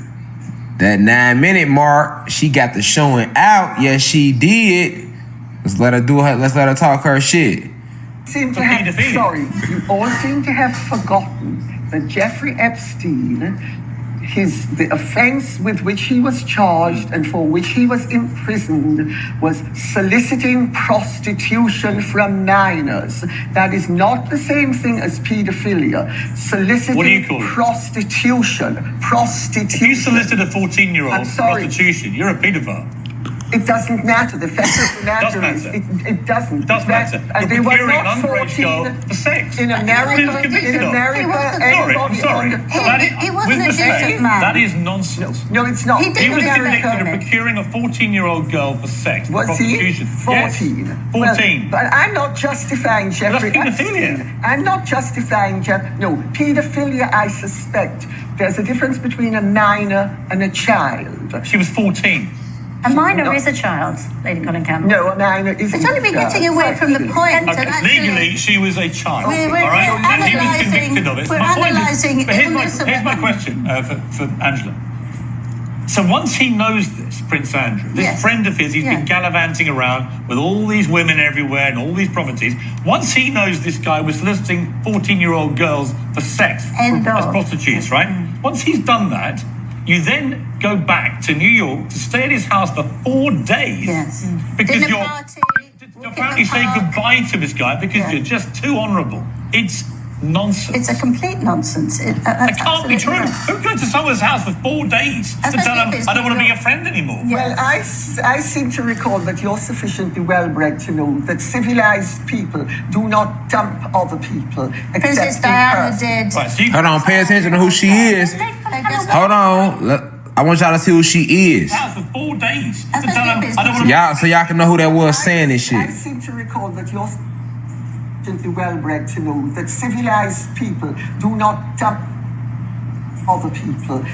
A: That 9-minute mark, she got the showing out. Yes, she did. Let's let her talk her shit.
G: You all seem to have forgotten that Jeffrey Epstein, the offense with which he was charged and for which he was imprisoned was soliciting prostitution from minors. That is not the same thing as pedophilia. Soliciting
C: what do you call it?
G: Prostitution.
C: If you solicited a 14-year-old for prostitution, you're a pedophile.
G: It doesn't matter. The fact of the matter is, it doesn't.
C: It does matter.
G: And they were not 14
C: for sex.
G: in America.
C: I'm sorry.
H: He wasn't a decent man.
C: That is nonsense.
G: No, it's not.
H: He
C: He was
H: didn't
C: convicted of procuring a 14-year-old girl for sex.
G: Was he?
C: Prostitution.
G: 14.
C: Yes, 14.
G: But I'm not justifying Jeffrey
C: pedophilia.
G: Epstein. I'm not justifying pedophilia. I suspect there's a difference between a minor and a child.
C: She was 14.
E: A minor is a child, Lady Colin Campbell.
G: No, a minor isn't.
H: It's only been getting away from the point.
C: Okay, legally, she was a child. All right, and he was convicted of it.
H: We're
C: My point
H: analysing
C: is, but here's my question for Angela. So once he knows this, Prince Andrew, this friend of his, he's been gallivanting around with all these women everywhere and all these properties. Once he knows this guy was soliciting 14-year-old girls for sex as prostitutes, right? Once he's done that, you then go back to New York to stay at his house for 4 days.
H: Yes.
C: Because you're apparently saying goodbye to this guy because you're just too honourable. It's nonsense.
H: It's a complete nonsense.
C: It can't be true. Who goes to someone's house for 4 days to tell them, I don't want to be a friend anymore?
G: Well, I seem to recall that you're sufficiently well-bred to know that civilized people do not dump other people.
H: Princess Diana did.
C: Right, so
A: hold on, pay attention to who she is. Hold on. I want y'all to see who she is.
C: For 4 days to tell them, I don't want to
A: y'all, so y'all can know who that was saying this shit.
G: I seem to recall that you're sufficiently well-bred to know that civilized people do not dump other people.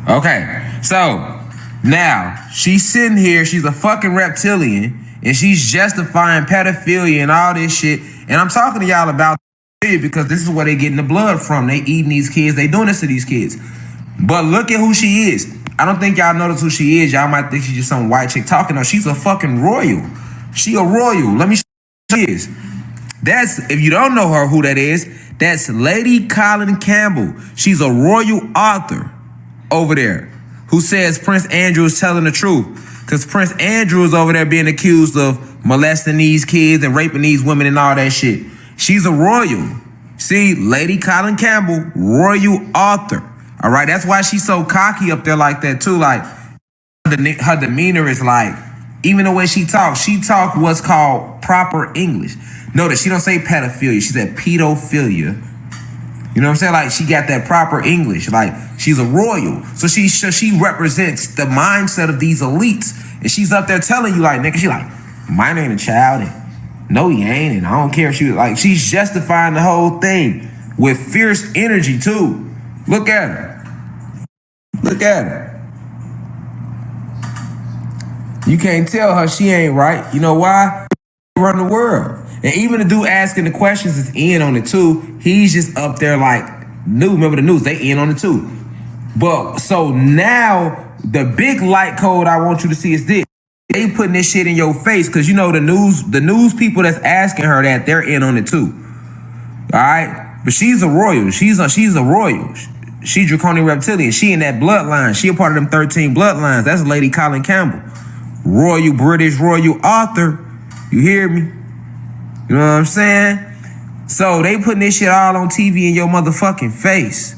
A: Okay, so now she's sitting here, she's a fucking reptilian, and she's justifying pedophilia and all this shit. And I'm talking to y'all about it because this is where they getting the blood from. They eating these kids, they doing this to these kids. But look at who she is. I don't think y'all notice who she is. Y'all might think she's just some white chick talking. No, she's a fucking royal. She a royal. Let me show you who she is. That's, if you don't know her, who that is, that's Lady Colin Campbell. She's a royal author over there who says Prince Andrew is telling the truth. Because Prince Andrew is over there being accused of molesting these kids and raping these women and all that shit. She's a royal. See, Lady Colin Campbell, royal author. All right, that's why she's so cocky up there like that too. Like her demeanor is like, even the way she talks what's called proper English. Notice she don't say pedophilia, she said pedophilia. You know what I'm saying? Like she got that proper English. Like she's a royal, so she represents the mindset of these elites, and she's up there telling you like, nigga, she like, mine ain't a child, and no, he ain't, and I don't care if she like. She's justifying the whole thing with fierce energy too. Look at her. Look at her. You can't tell her she ain't right. You know why? Run the world. And even the dude asking the questions is in on it too. He's just up there like, remember the news, they in on it too. But so now the big light code I want you to see is this. They putting this shit in your face because you know the news people that's asking her that, they're in on it too. All right? But she's a royal. She's a royal. She draconian reptilian. She in that bloodline. She a part of them 13 bloodlines. That's Lady Colin Campbell. Royal British royal author. You hear me? You know what I'm saying? So they putting this shit all on TV in your motherfucking face.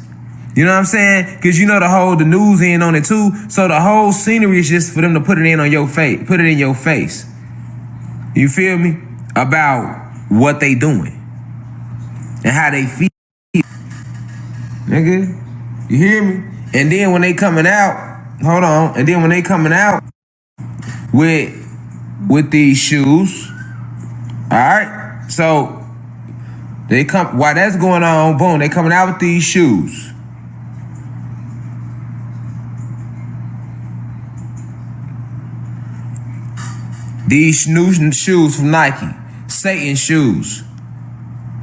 A: You know what I'm saying? Because you know the news in on it too. So the whole scenery is just for them to put it in on your face. Put it in your face. You feel me? About what they doing. And how they feel. Nigga. You hear me? And then when they coming out, hold on. And then when they coming out with these shoes, all right? So They come while that's going on, boom, they coming out with these shoes. These new shoes from Nike, Satan shoes.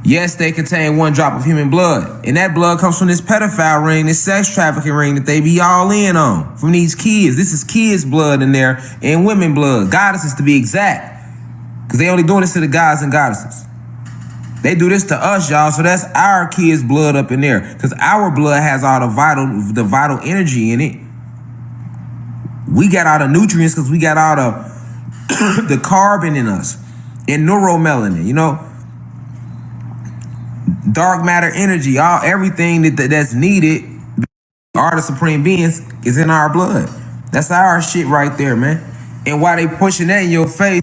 A: Yes, they contain 1 drop of human blood. And that blood comes from this pedophile ring, this sex trafficking ring that they be all in on from these kids. This is kids' blood in there and women blood, goddesses to be exact. Because they only doing this to the gods and goddesses. They do this to us, y'all, so that's our kids' blood up in there. Because our blood has all the vital energy in it. We got all the nutrients because we got all the carbon in us and neuromelanin, you know, dark matter energy, everything that's needed, are the supreme beings, is in our blood. That's our shit right there, man. And while they pushing that in your face,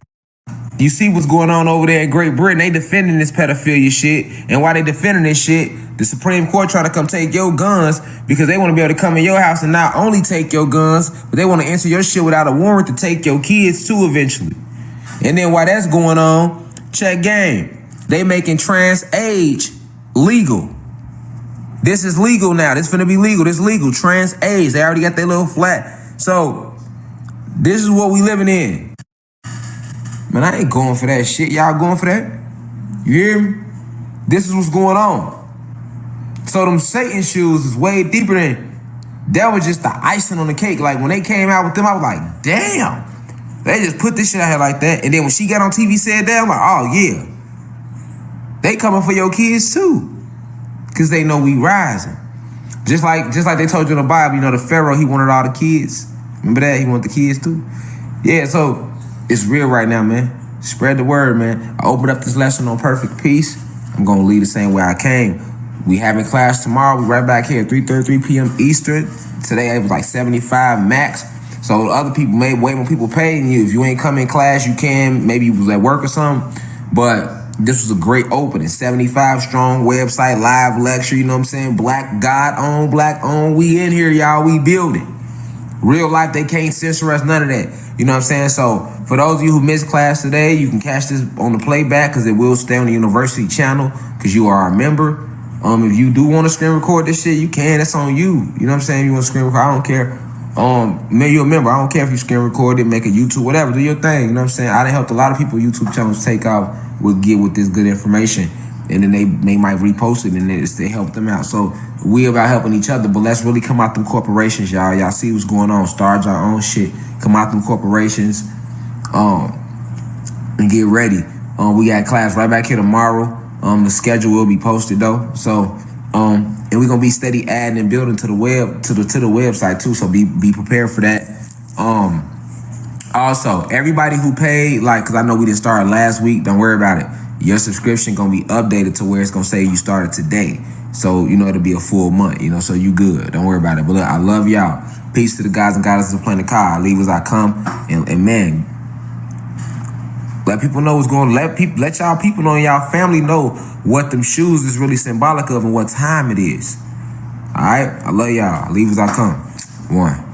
A: you see what's going on over there in Great Britain. They defending this pedophilia shit. And while they defending this shit, the Supreme Court try to come take your guns because they want to be able to come in your house and not only take your guns, but they want to enter your shit without a warrant to take your kids too eventually. And then while that's going on, check game. They making trans age legal. This is legal now. This finna be legal. This legal. Trans age. They already got their little flat. So this is what we living in. Man, I ain't going for that shit. Y'all going for that? You hear me? This is what's going on. So them Satan shoes is way deeper than, that was just the icing on the cake. Like when they came out with them, I was like, damn. They just put this shit out here like that. And then when she got on TV said that, I'm like, oh yeah. They coming for your kids too. Cause they know we rising. Just like they told you in the Bible, you know, the Pharaoh, he wanted all the kids. Remember that? He wanted the kids too. Yeah, so it's real right now, man. Spread the word, man. I opened up this lesson on perfect peace. I'm gonna leave the same way I came. We having class tomorrow. We right back here at 3:33 p.m. Eastern. Today it was like 75 max. So other people made way more people paying you. If you ain't come in class, you can. Maybe you was at work or something. But this was a great opening. 75 strong website, live lecture, you know what I'm saying? Black, God-owned, black-owned. We in here, y'all. We building. Real life, they can't censor us, none of that. You know what I'm saying? So for those of you who missed class today, you can catch this on the playback because it will stay on the university channel because you are a member. If you do want to screen record this shit, you can. That's on you. You know what I'm saying? You want to screen record, I don't care. Maybe you're a member. I don't care if you screen record it, make a YouTube, whatever. Do your thing. You know what I'm saying? I done helped a lot of people YouTube channels take off with this good information. And then they might repost it and they help them out. So we about helping each other, but let's really come out them corporations, y'all. Y'all see what's going on. Start your own shit. Come out them corporations and get ready. We got class right back here tomorrow. The schedule will be posted though. So and we're gonna be steady adding and building to the web to the website too. So be prepared for that. Also, everybody who paid, like, cause I know we didn't start last week, don't worry about it. Your subscription gonna be updated to where it's gonna say you started today. So, you know, it'll be a full month, you know, so you good. Don't worry about it. But look, I love y'all. Peace to the guys and goddesses of playing the car. I leave as I come. And man, let people know what's going on. Let y'all people know, y'all family know what them shoes is really symbolic of and what time it is. All right? I love y'all. I leave as I come. 1.